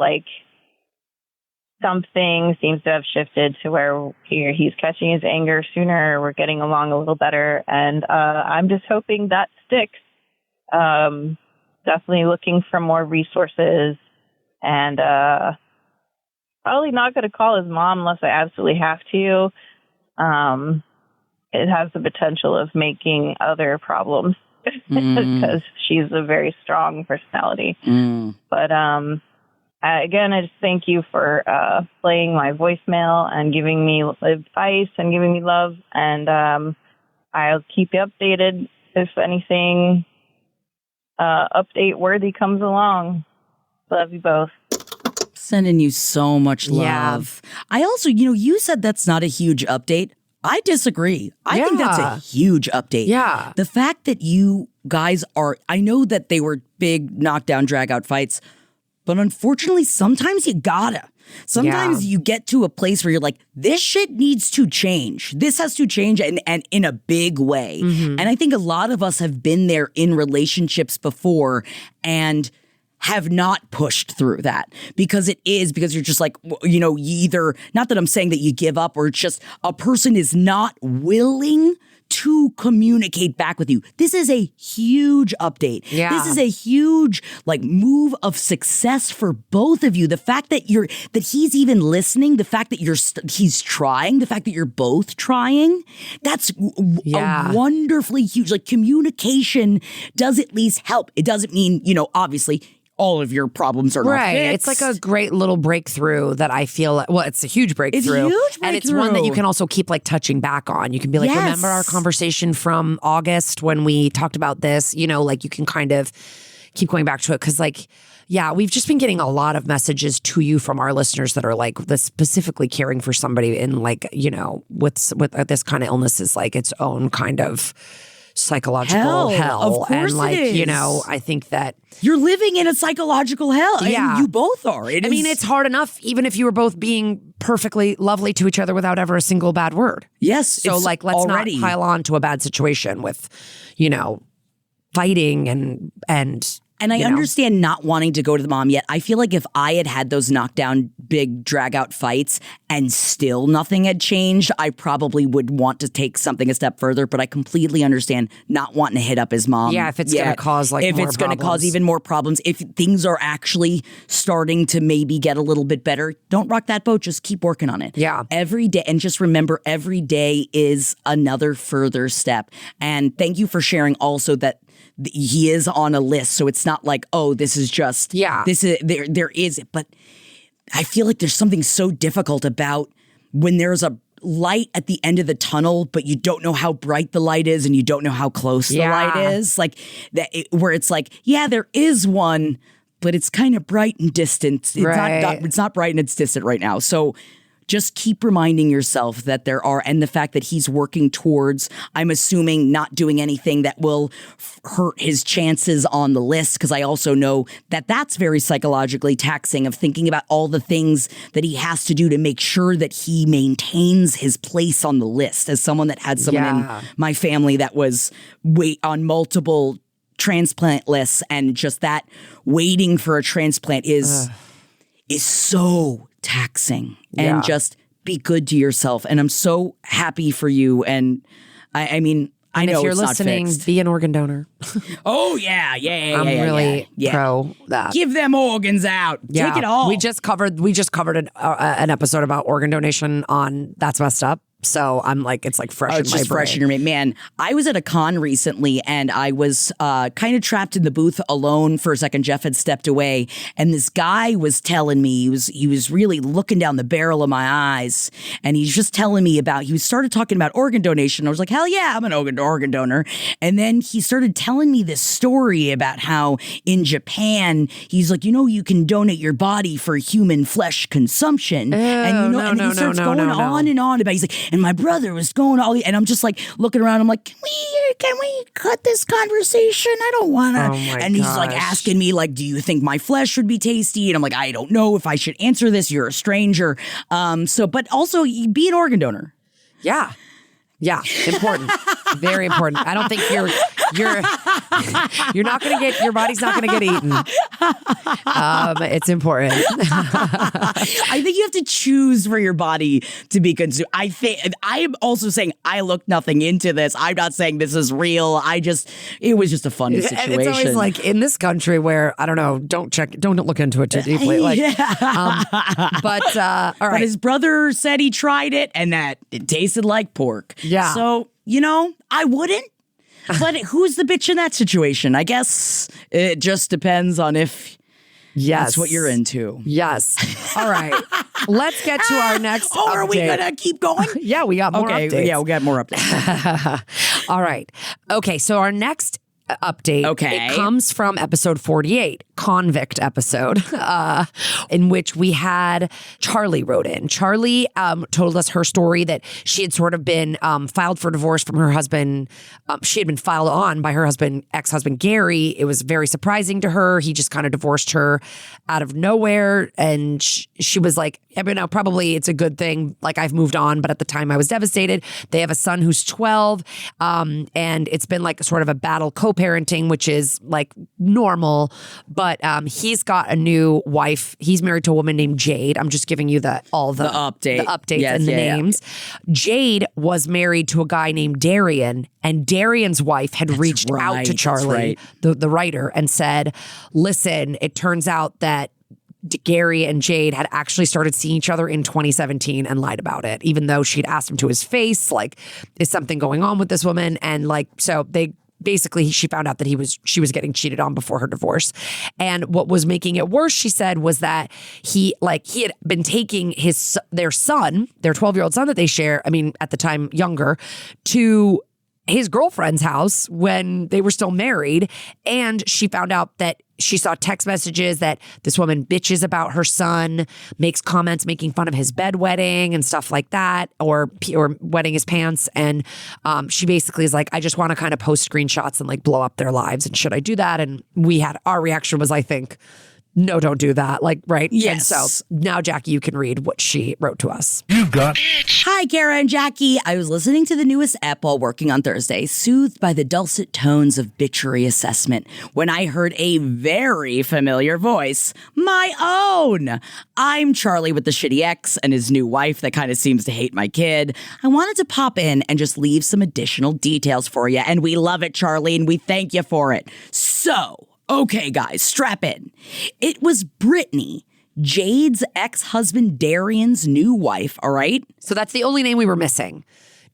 something seems to have shifted to where he's catching his anger sooner. We're getting along a little better. And I'm just hoping that sticks. definitely looking for more resources, and probably not going to call his mom unless I absolutely have to. It has the potential of making other problems because she's a very strong personality. But again, I just thank you for playing my voicemail and giving me advice and giving me love. And I'll keep you updated if anything update worthy comes along. Love you both. Sending you so much love. I also, you said that's not a huge update. I disagree. I think that's a huge update. Yeah. The fact that you guys I know that they were big knockdown, drag out fights, but unfortunately, sometimes you gotta. Sometimes you get to a place where you're like, this shit needs to change. This has to change and in a big way. And I think a lot of us have been there in relationships before and have not pushed through that because you're just like, you either, not that I'm saying that you give up or it's just a person is not willing to communicate back with you. This is a huge update. Yeah. This is a huge move of success for both of you. The fact that he's even listening, the fact that he's trying, the fact that you're both trying, that's a wonderfully huge, communication does at least help. It doesn't mean, obviously all of your problems are not fixed. It's like a great little breakthrough that I feel it's a huge breakthrough. And it's one that you can also keep touching back on. You can be like, remember our conversation from August when we talked about this? You can kind of keep going back to it because we've just been getting a lot of messages to you from our listeners that are specifically caring for somebody in with this kind of illness is its own kind of psychological hell. Of course and it is. I think that you're living in a psychological hell. Yeah. And you both are. It's hard enough even if you were both being perfectly lovely to each other without ever a single bad word. Yes. So let's not pile on to a bad situation with, fighting and I understand not wanting to go to the mom yet. I feel like if I had those knockdown, big drag out fights and still nothing had changed, I probably would want to take something a step further. But I completely understand not wanting to hit up his mom. Yeah, if it's going to cause if more it's going to problems. cause even more problems, if things are actually starting to maybe get a little bit better, don't rock that boat. Just keep working on it. Yeah. Every day. And just remember, every day is another further step. And thank you for sharing also that he is on a list, so it's not like, oh, this is just this is there is it. But I feel like there's something so difficult about when there's a light at the end of the tunnel, but you don't know how bright the light is and you don't know how close the light is. Where it's there is one, but it's kind of bright and distant. It's not bright and it's distant right now. So just keep reminding yourself that there are, and the fact that he's working towards, I'm assuming, not doing anything that will hurt his chances on the list, because I also know that that's very psychologically taxing, of thinking about all the things that he has to do to make sure that he maintains his place on the list. As someone that had someone in my family that was on multiple transplant lists, and just that waiting for a transplant is so taxing. And just be good to yourself. And I'm so happy for you. And I mean, I know if you're it's listening, not fixed. be an organ donor. Oh yeah. I'm really pro that. Give them organs out. Take it all. We just covered an episode about organ donation on That's Messed Up. So I'm it's fresh in my brain. Fresh in your brain. Man, I was at a con recently and I was kind of trapped in the booth alone for a second. Jeff had stepped away and this guy was telling me, he was really looking down the barrel of my eyes, and he's just telling me he started talking about organ donation. I was like, hell yeah, I'm an organ donor. And then he started telling me this story about how in Japan, he's like, you can donate your body for human flesh consumption. And he starts going on and on about, he's like, and my brother was going and I'm just looking around. I'm like, can we cut this conversation? I don't want to. And he's asking me do you think my flesh would be tasty? And I'm like, I don't know if I should answer this. You're a stranger. But also be an organ donor. Yeah. Yeah. Important. Very important. I don't think you're not going to get, your body's not going to get eaten. It's important. I think you have to choose for your body to be consumed. I am also saying I looked nothing into this. I'm not saying this is real. It was just a funny situation. It's always like in this country where, I don't know, don't look into it too deeply. Like, all right. But his brother said he tried it and that it tasted like pork. Yeah. So, I wouldn't. But who's the bitch in that situation? I guess it just depends on if that's what you're into. Yes. All right. Let's get to our next update. Are we going to keep going? Yeah, we got more updates. Yeah, we got more updates. All right. Okay, so our next update. Okay. It comes from episode 48, Convict episode, in which we had Charlie wrote in. Charlie told us her story that she had sort of been filed for divorce from her husband. She had been filed on by her ex-husband, Gary. It was very surprising to her. He just kind of divorced her out of nowhere. And she was like, probably it's a good thing. Like, I've moved on. But at the time I was devastated. They have a son who's 12. And it's been like sort of a battle co-parenting, which is like normal. But he's got a new wife. He's married to a woman named Jade. I'm just giving you the updates Yes, and the names. Yeah. Jade was married to a guy named Darian, and Darian's wife had reached out to Charlie, the writer, and said, listen, it turns out that Gary and Jade had actually started seeing each other in 2017 and lied about it, even though she'd asked him to his face, like, is something going on with this woman? And like, so she found out that she was getting cheated on before her divorce. And what was making it worse, she said, was that he had been taking their 12-year-old son that they share, at the time younger, to his girlfriend's house when they were still married. And she found out that she saw text messages that this woman bitches about her son, makes comments making fun of his bedwetting and stuff like that, or wetting his pants. And she basically is like, I just want to kind of post screenshots and like blow up their lives. And should I do that? And our reaction was, I think, no, don't do that. Like, right? Yes. And so now, Jackie, you can read what she wrote to us. You got Hi, Kara and Jackie. I was listening to the newest ep while working on Thursday, soothed by the dulcet tones of bitchery assessment, when I heard a very familiar voice. My own! I'm Charlie with the shitty ex and his new wife that kind of seems to hate my kid. I wanted to pop in and just leave some additional details for you, and we love it, Charlie, and we thank you for it. So, okay, guys, strap in. It was Brittany, Jade's ex-husband Darian's new wife, all right? So that's the only name we were missing.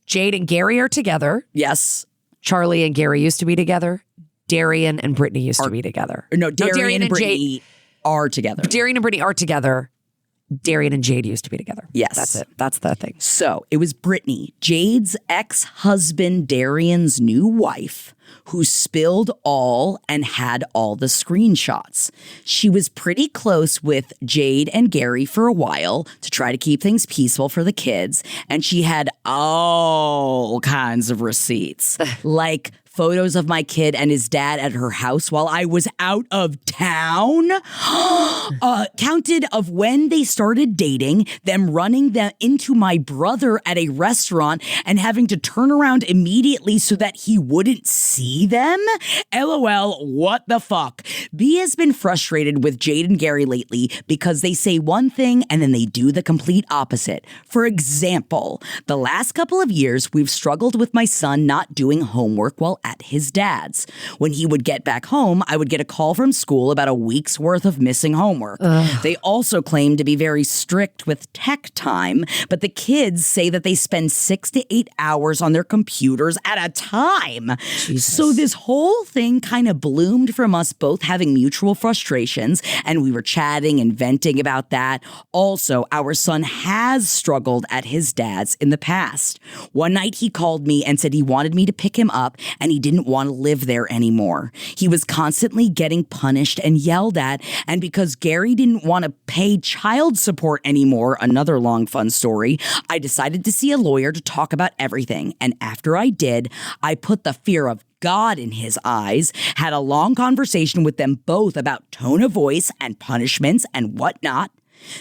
Jade and Gary are together. Yes. Charlie and Gary used to be together. Darian and Brittany used to be together. No, Darian and Brittany are together. Darian and Brittany are together. Darian and Jade used to be together. Yes. That's it. That's the thing. So it was Brittany, Jade's ex-husband Darian's new wife, who spilled all and had all the screenshots. She was pretty close with Jade and Gary for a while to try to keep things peaceful for the kids, and she had all kinds of receipts, like photos of my kid and his dad at her house while I was out of town. Counted of when they started dating, them running them into my brother at a restaurant and having to turn around immediately so that he wouldn't see them. LOL, what the fuck? B has been frustrated with Jade and Gary lately because they say one thing and then they do the complete opposite. For example, the last couple of years, we've struggled with my son not doing homework while at his dad's. When he would get back home, I would get a call from school about a week's worth of missing homework. They also claim to be very strict with tech time, but the kids say that they spend 6 to 8 hours on their computers at a time. Jesus. So this whole thing kind of bloomed from us both having mutual frustrations, and we were chatting and venting about that. Also, our son has struggled at his dad's in the past. One night he called me and said he wanted me to pick him up and he didn't want to live there anymore. He was constantly getting punished and yelled at, and because Gary didn't want to pay child support anymore, another long fun story, I decided to see a lawyer to talk about everything. And after I did, I put the fear of God in his eyes, had a long conversation with them both about tone of voice and punishments and whatnot.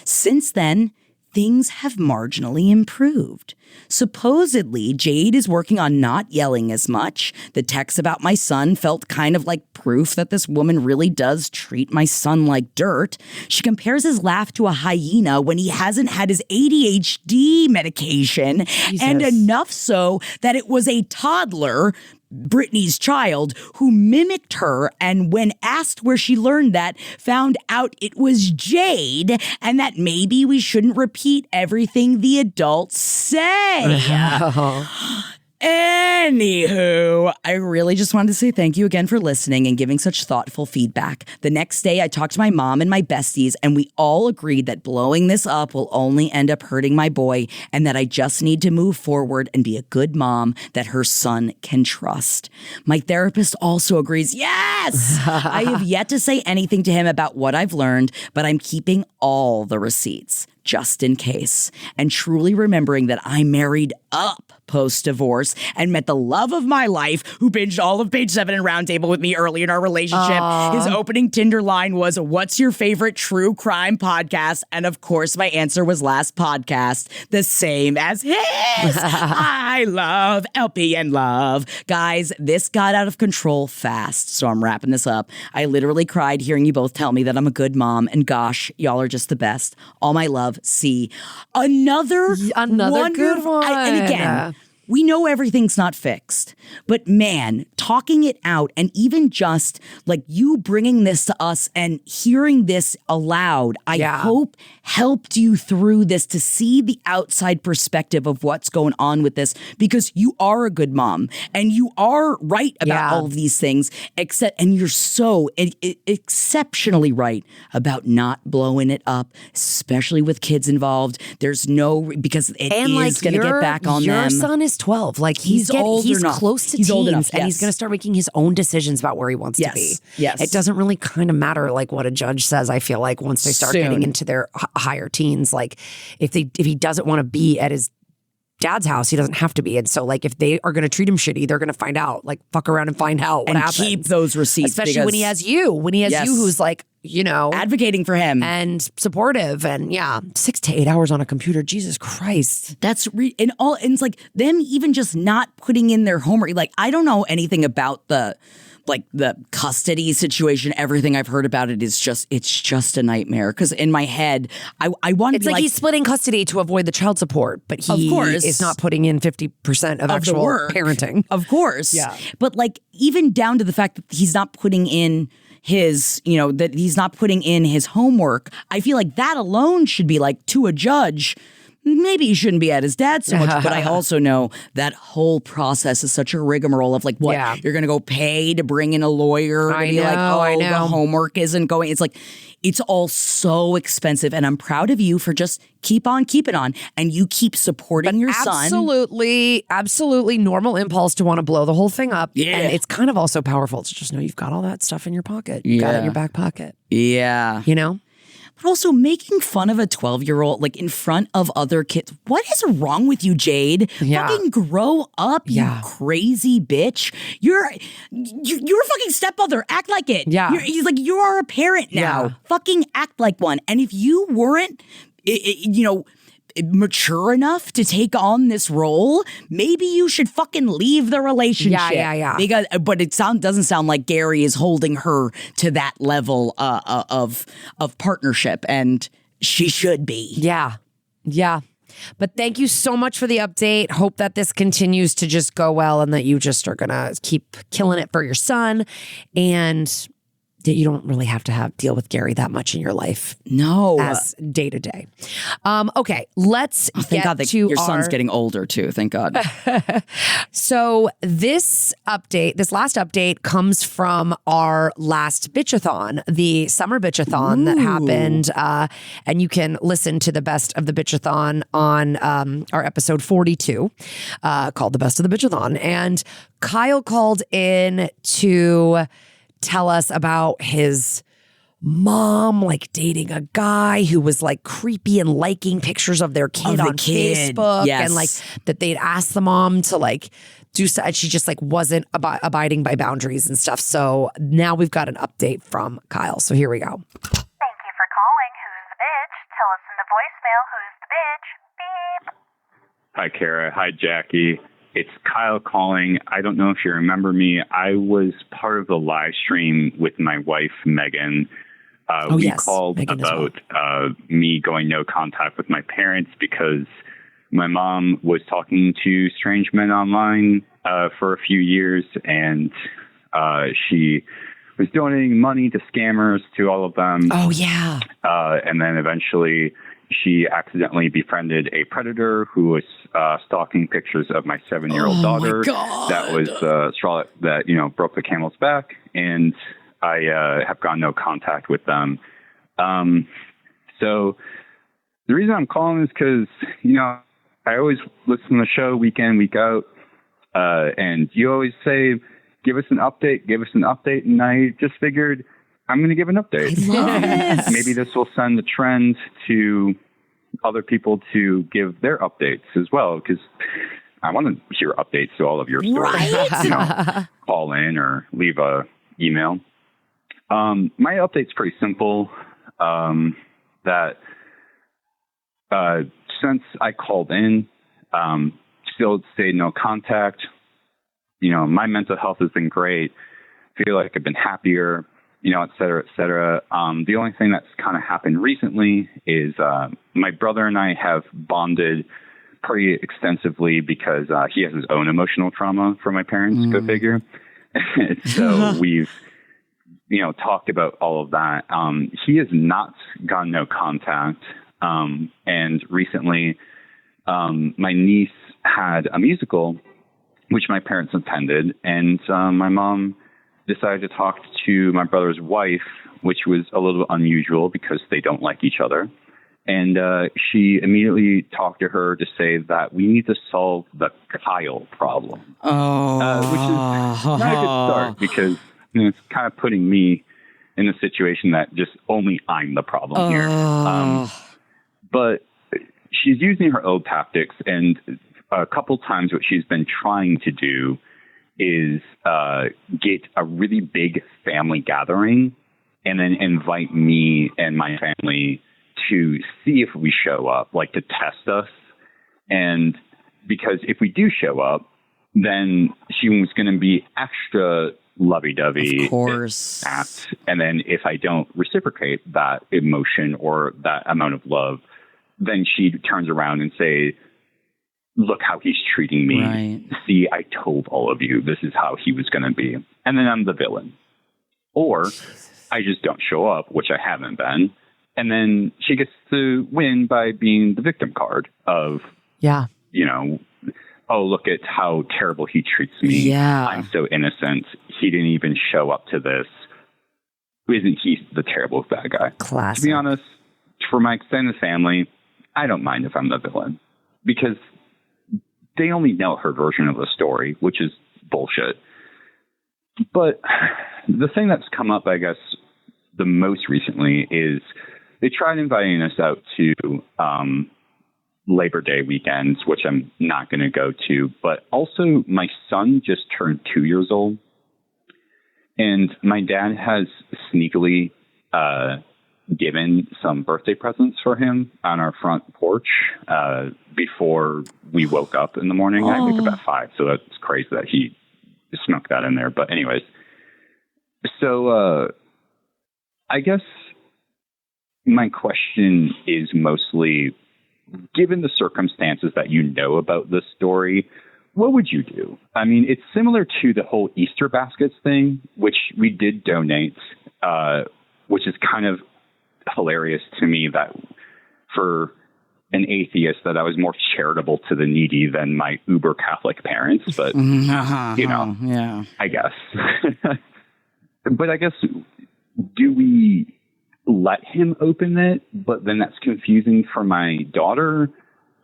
Since then, things have marginally improved. Supposedly, Jade is working on not yelling as much. The text about my son felt kind of like proof that this woman really does treat my son like dirt. She compares his laugh to a hyena when he hasn't had his ADHD medication, and enough so that it was a toddler, Brittany's child, who mimicked her, and when asked where she learned that, found out it was Jade, and that maybe we shouldn't repeat everything the adults say. Anywho, I really just wanted to say thank you again for listening and giving such thoughtful feedback. The next day, I talked to my mom and my besties, and we all agreed that blowing this up will only end up hurting my boy, and that I just need to move forward and be a good mom that her son can trust. My therapist also agrees. Yes! I have yet to say anything to him about what I've learned, but I'm keeping all the receipts, just in case, and truly remembering that I married up post-divorce and met the love of my life who binged all of Page 7 and Roundtable with me early in our relationship. His opening Tinder line was, "What's your favorite true crime podcast?" And of course, my answer was Last Podcast, the same as his. I love LP and love. Guys, this got out of control fast, so I'm wrapping this up. I literally cried hearing you both tell me that I'm a good mom, and gosh, y'all are just the best. All my love, C. Another good one. And again, we know everything's not fixed, but man, talking it out and even just like you bringing this to us and hearing this aloud, I hope helped you through this to see the outside perspective of what's going on with this, because you are a good mom and you are right about all of these things, and you're so exceptionally right about not blowing it up, especially with kids involved. There's no, because it is going to get back on them. Your son is 12. Like he's close to teens, old enough, and he's going to start making his own decisions about where he wants to be. Yes. It doesn't really kind of matter like what a judge says. I feel like once they start getting into their higher teens, like if he doesn't want to be at his dad's house, he doesn't have to be. And so like if they are going to treat him shitty, they're going to find out, like fuck around and find out what happens. Keep those receipts. Especially when he has you, who's like, you know, advocating for him and supportive, and 6 to 8 hours on a computer. Jesus Christ. That's and it's like them even just not putting in their homework. Like, I don't know anything about the custody situation. Everything I've heard about it is it's just a nightmare. Because in my head, I want to It's like he's splitting custody to avoid the child support, but he is not putting in 50% of actual parenting. Of course. Yeah. But like even down to the fact that he's not putting in his, that he's not putting in his homework. I feel like that alone should be like, to a judge, maybe he shouldn't be at his dad so much. But I also know that whole process is such a rigmarole of like, what, you're going to go pay to bring in a lawyer to be like, the homework isn't going. It's like, it's all so expensive. And I'm proud of you for just keep on keeping on. And you keep supporting your son. Absolutely normal impulse to want to blow the whole thing up. Yeah. And it's kind of also powerful to just know you've got all that stuff in your pocket. You got it in your back pocket. Yeah. You know? But also making fun of a 12-year-old, like in front of other kids. What is wrong with you, Jade? Fucking grow up, you crazy bitch. You're a fucking stepmother. Act like it. Yeah. He's like, you are a parent now. Yeah. Fucking act like one. And if you weren't, mature enough to take on this role, maybe you should fucking leave the relationship. Yeah. But it doesn't sound like Gary is holding her to that level of partnership, and she should be. Yeah. But thank you so much for the update. Hope that this continues to just go well, and that you just are gonna keep killing it for your son, and that you don't really have to deal with Gary that much in your life. No. As day to day. Okay, let's thank God that your son's getting older too. Thank God. So this last update comes from our last Bitchathon, the summer Bitchathon that happened. And you can listen to the best of the Bitchathon on our episode 42 called The Best of the Bitchathon. And Kyle called in to tell us about his mom like dating a guy who was like creepy and liking pictures of their kid on Facebook. Yes. And like that they'd asked the mom to like do so, and she just like wasn't abiding by boundaries and stuff. So now we've got an update from Kyle. So here we go. Thank you for calling Who's the Bitch. Tell us in the voicemail who's the the bitch? Beep. Hi, Kara. Hi, Jackie. It's Kyle calling. I don't know if you remember me. I was part of the live stream with my wife, Megan. We called Megan about me going no contact with my parents because my mom was talking to strange men online for a few years, and she was donating money to scammers, to all of them. Oh, yeah. And then eventually she accidentally befriended a predator who was stalking pictures of my 7-year-old daughter. That was straw that, broke the camel's back. And I have gone no contact with them. So the reason I'm calling is because, I always listen to the show week in, week out. And you always say, give us an update. And I just figured I'm going to give an update. Maybe this will send the trend to other people to give their updates as well, because I want to hear updates to all of your stories. Right. Call in or leave a email. My update's pretty simple. That since I called in, still stayed no contact. My mental health has been great. Feel like I've been happier, et cetera, et cetera. The only thing that's kind of happened recently is my brother and I have bonded pretty extensively because he has his own emotional trauma from my parents, go figure. So we've, talked about all of that. He has not gone no contact. And recently, my niece had a musical which my parents attended, and my mom decided to talk to my brother's wife, which was a little unusual because they don't like each other. And she immediately talked to her to say that we need to solve the Kyle problem. Which is not a good start because it's kind of putting me in a situation that just only I'm the problem here. But she's using her old tactics, and a couple times what she's been trying to do is get a really big family gathering and then invite me and my family to see if we show up, like to test us. And because if we do show up, then she was going to be extra lovey-dovey. Of course. And then if I don't reciprocate that emotion or that amount of love, then she turns around and say, look how he's treating me. Right. See, I told all of you this is how he was going to be. And then I'm the villain. Or I just don't show up, which I haven't been. And then she gets to win by being the victim card of, oh, look at how terrible he treats me. Yeah. I'm so innocent. He didn't even show up to this. Isn't he the terrible bad guy? Classic. To be honest, for my extended family, I don't mind if I'm the villain because they only know her version of the story, which is bullshit. But the thing that's come up, I guess, the most recently is they tried inviting us out to Labor Day weekends, which I'm not going to go to. But also my son just turned 2 years old. And my dad has sneakily given some birthday presents for him on our front porch before we woke up in the morning. I wake up at 5, so that's crazy that he snuck that in there. But anyways, so I guess my question is mostly, given the circumstances that you know about this story, what would you do? I mean, it's similar to the whole Easter baskets thing, which we did donate, which is kind of hilarious to me that for an atheist that I was more charitable to the needy than my uber Catholic parents, but yeah, I guess. But I guess, do we let him open it? But then that's confusing for my daughter.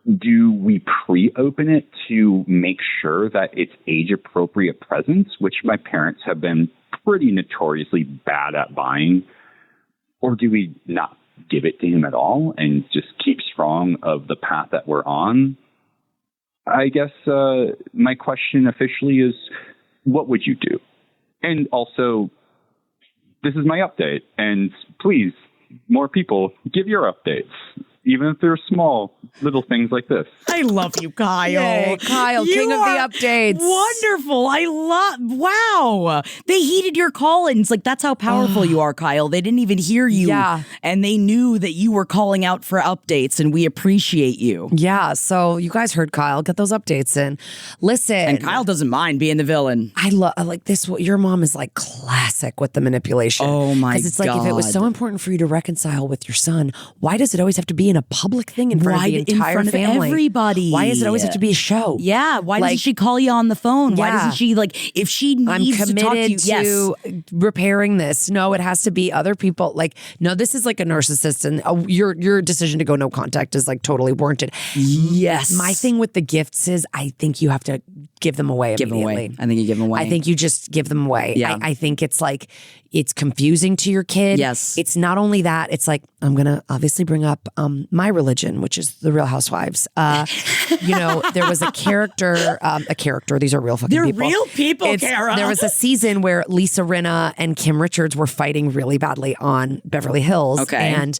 Do we pre-open it to make sure that it's age-appropriate presents, which my parents have been pretty notoriously bad at buying? Or do we not give it to him at all and just keep strong of the path that we're on? I guess my question officially is, what would you do? And also, this is my update. And please, more people, give your updates. even if they're small, little things like this. I love you, Kyle. Yay, Kyle, king of the updates. Wonderful. Wow. They heeded your call-ins. Like, that's how powerful you are, Kyle. They didn't even hear you. Yeah. And they knew that you were calling out for updates, and we appreciate you. Yeah, so you guys heard Kyle. Get those updates in. Listen. And Kyle doesn't mind being the villain. I like this. Your mom is like classic with the manipulation. Oh, my God. Because it's like, if it was so important for you to reconcile with your son, why does it always have to be in a public thing in front of the entire in front family? Of everybody. Why does it always have to be a show? Yeah. Why doesn't she call you on the phone? Why doesn't she, like, if she needs to talk to you? To repairing this. No, it has to be other people. Like, no, this is like a narcissist, and your decision to go no contact is like totally warranted. Yes. My thing with the gifts is I think you have to give them away immediately. I think you give them away. I think you just give them away. Yeah. I think it's like, it's confusing to your kid. Yes. It's not only that, it's like, I'm going to obviously bring up my religion, which is the Real Housewives. There was a character, these are real fucking They're people. real people, Kara. There was a season where Lisa Rinna and Kim Richards were fighting really badly on Beverly Hills. Okay. And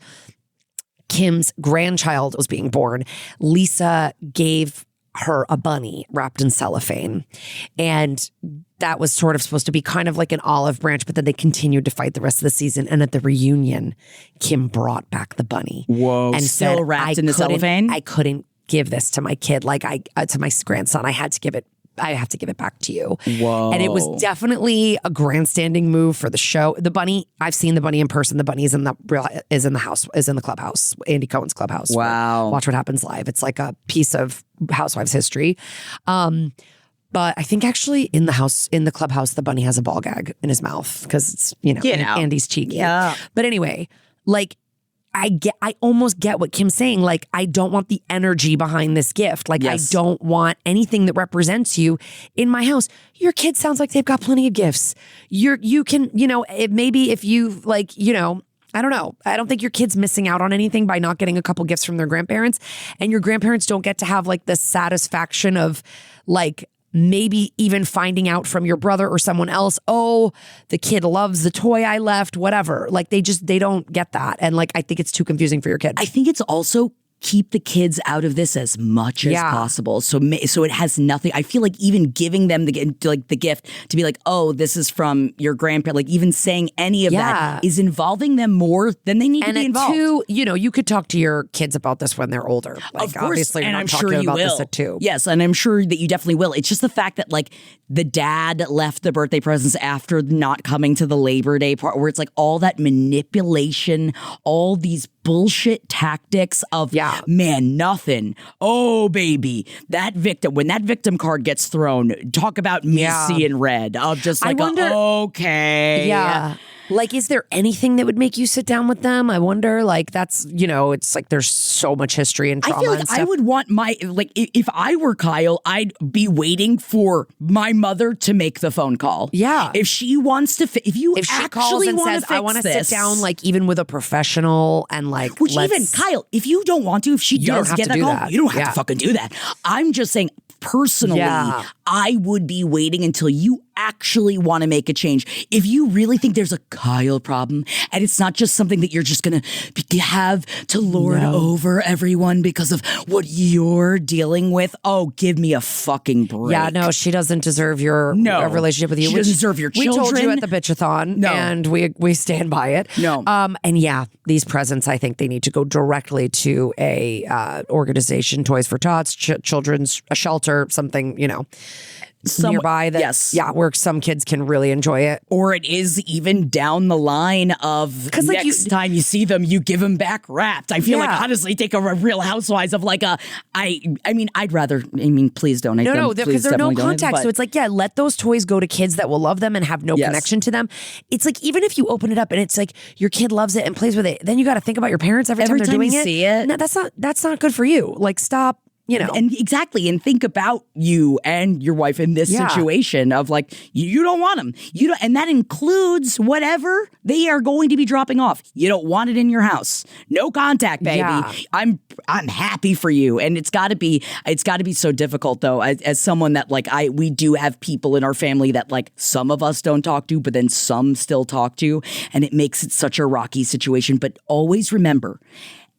Kim's grandchild was being born. Lisa gave her a bunny wrapped in cellophane. And that was sort of supposed to be kind of like an olive branch, but then they continued to fight the rest of the season. And at the reunion, Kim brought back the bunny. Whoa, and still said, wrapped in the cellophane? I couldn't give this to my kid, to my grandson. I have to give it back to you. Whoa. And it was definitely a grandstanding move for the show. The bunny, I've seen the bunny in person. The bunny is in the clubhouse, Andy Cohen's clubhouse. Wow. Watch What Happens Live. It's like a piece of Housewives history. But I think actually in the clubhouse, the bunny has a ball gag in his mouth because it's, Andy's cheeky. Yeah. But anyway, like, I almost get what Kim's saying. Like, I don't want the energy behind this gift. Like, Yes. I don't want anything that represents you in my house. Your kid sounds like they've got plenty of gifts. You can, maybe if you I don't know. I don't think your kid's missing out on anything by not getting a couple gifts from their grandparents. And your grandparents don't get to have like the satisfaction of like, maybe even finding out from your brother or someone else, oh, the kid loves the toy I left, whatever. Like they don't get that. And like, I think it's too confusing for your kid. I think it's also keep the kids out of this as much as possible. So it has nothing. I feel like even giving them the gift to be like, oh, this is from your grandparent, like even saying any of that is involving them more than they need to be involved. And two, you could talk to your kids about this when they're older. Like, of course, obviously, and you're not I'm talking sure you about will. this at 2. Yes, and I'm sure that you definitely will. It's just the fact that like the dad left the birthday presents after not coming to the Labor Day part, where it's like all that manipulation, all these bullshit tactics of man, nothing. Oh, baby, when that victim card gets thrown, talk about me seeing red. Of just like, okay. Yeah. Like, is there anything that would make you sit down with them? I wonder, like, that's, it's like there's so much history and trauma. I feel like I would want if I were Kyle, I'd be waiting for my mother to make the phone call. Yeah. If she wants to, if she calls and says, I want to sit down, like, even with a professional and like, even Kyle, if you don't want to, if she does get that call, you don't have to fucking do that. I'm just saying, personally, I would be waiting until you actually want to make a change. If you really think there's a Kyle problem and it's not just something that you're just going to have to lord over everyone because of what you're dealing with, give me a fucking break. Yeah, no, she doesn't deserve your relationship with you. She doesn't deserve your children. We told you at the BITCHATHON, and we stand by it. No. And these presents, I think they need to go directly to a organization, Toys for Tots, children's a shelter, something, nearby that where some kids can really enjoy it, or it is even down the line of next time you see them you give them back wrapped. I feel like honestly take a Real Housewives of like I'd rather please donate them. Because they're no contact, so it's like let those toys go to kids that will love them and have no connection to them. It's like even if you open it up and it's like your kid loves it and plays with it, then you got to think about your parents every time they're doing you see it. No, that's not good for you. Like stop. And exactly, and think about you and your wife in this situation of like you don't want them, and that includes whatever they are going to be dropping off. You don't want it in your house, no contact, baby. Yeah. I'm happy for you, and it's got to be so difficult though. As someone that we do have people in our family that like some of us don't talk to, but then some still talk to, and it makes it such a rocky situation. But always remember,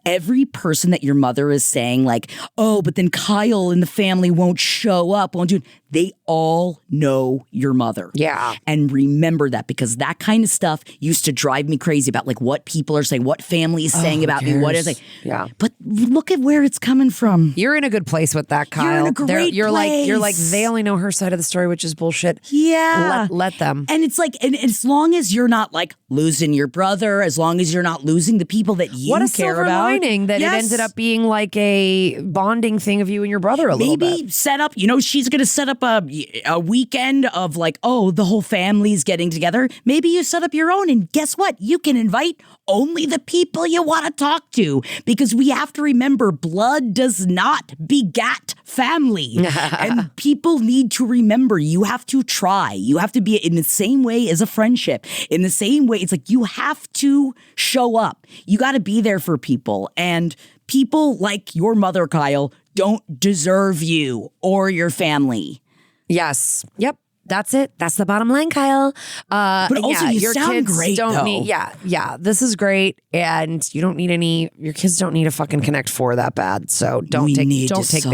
every person that your mother is saying like, oh, but then Kyle and the family won't show up, won't do it. They all know your mother. Yeah. And remember that, because that kind of stuff used to drive me crazy about like what people are saying, what family is saying about me, what is like. Yeah. But look at where it's coming from. You're in a good place with that, Kyle. You're in a great you're place. like they only know her side of the story, which is bullshit. Yeah. Let them. And it's like, and as long as you're not like losing your brother, as long as you're not losing the people that you what a care silver about. lining that it ended up being like a bonding thing of you and your brother a little bit. Maybe set up, she's going to set up a weekend of like, oh, the whole family's getting together. Maybe you set up your own, and guess what? You can invite only the people you want to talk to, because we have to remember blood does not begat family. And people need to remember you have to try. You have to be in the same way as a friendship. In the same way, it's like you have to show up. You got to be there for people. And people like your mother, Kyle, don't deserve you or your family. Yes. Yep. That's it. That's the bottom line, Kyle. But also, you your sound kids great, don't though. need. Yeah. This is great, and you don't need any. Your kids don't need a fucking Connect 4 that bad. So don't take the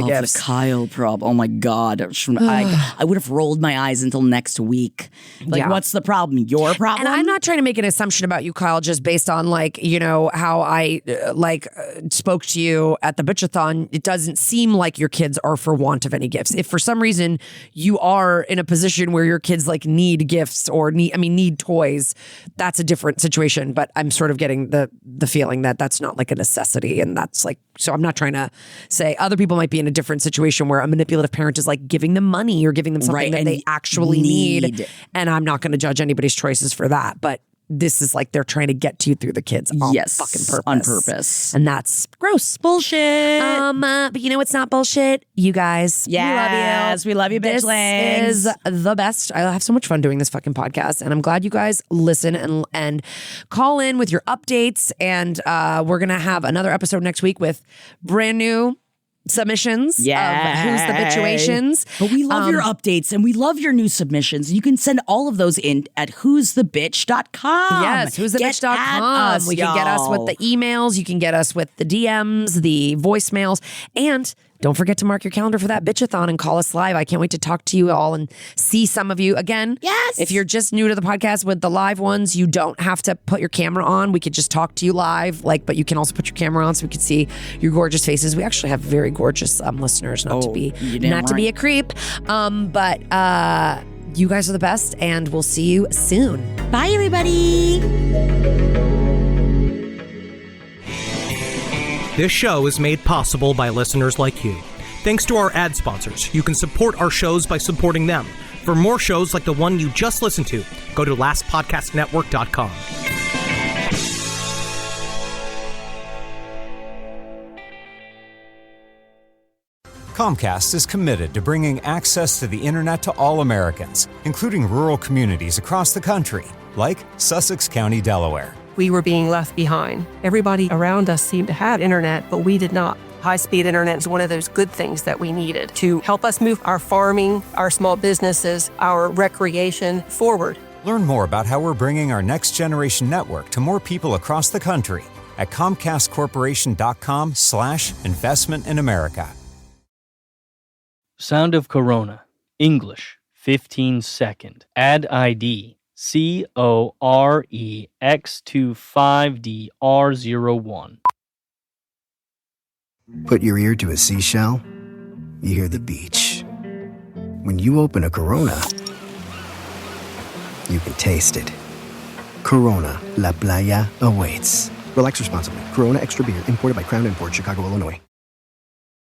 gifts. The Kyle problem. Oh my God, I would have rolled my eyes until next week. Like, what's the problem? Your problem? And I'm not trying to make an assumption about you, Kyle, just based on like how I spoke to you at the Bitchathon. It doesn't seem like your kids are for want of any gifts. If for some reason you are in a position where your kids like need gifts or need toys, that's a different situation. But I'm sort of getting the feeling that that's not like a necessity, and that's like, so I'm not trying to say other people might be in a different situation where a manipulative parent is like giving them money or giving them something that they actually need, and I'm not going to judge anybody's choices for that. But this is like they're trying to get to you through the kids on fucking purpose. On purpose. And that's gross. Bullshit. But you know what's not bullshit? You guys. Yes, we love you, This bitchlings. is the best. I have so much fun doing this fucking podcast, and I'm glad you guys listen and call in with your updates. And we're going to have another episode next week with brand new submissions of Who's the Bitchuations. But we love your updates, and we love your new submissions. You can send all of those in at who'sthebitch.com. Yes, who'sthebitch.com. We can get us with the emails. You can get us with the DMs, the voicemails, and don't forget to mark your calendar for that Bitchathon and call us live. I can't wait to talk to you all and see some of you again. Yes. If you're just new to the podcast with the live ones, you don't have to put your camera on. We could just talk to you live, but you can also put your camera on so we could see your gorgeous faces. We actually have very gorgeous listeners, not to be a creep. But you guys are the best, and we'll see you soon. Bye, everybody. This show is made possible by listeners like you. Thanks to our ad sponsors, you can support our shows by supporting them. For more shows like the one you just listened to, go to lastpodcastnetwork.com. Comcast is committed to bringing access to the internet to all Americans, including rural communities across the country, like Sussex County, Delaware. We were being left behind. Everybody around us seemed to have internet, but we did not. High-speed internet is one of those good things that we needed to help us move our farming, our small businesses, our recreation forward. Learn more about how we're bringing our next-generation network to more people across the country at ComcastCorporation.com/investment in America. Sound of Corona. English. 15 second. Ad ID. COREX25DR01. Put your ear to a seashell, you hear the beach. When you open a Corona, you can taste it. Corona, La Playa awaits. Relax responsibly. Corona Extra Beer, imported by Crown Imports, Chicago, Illinois.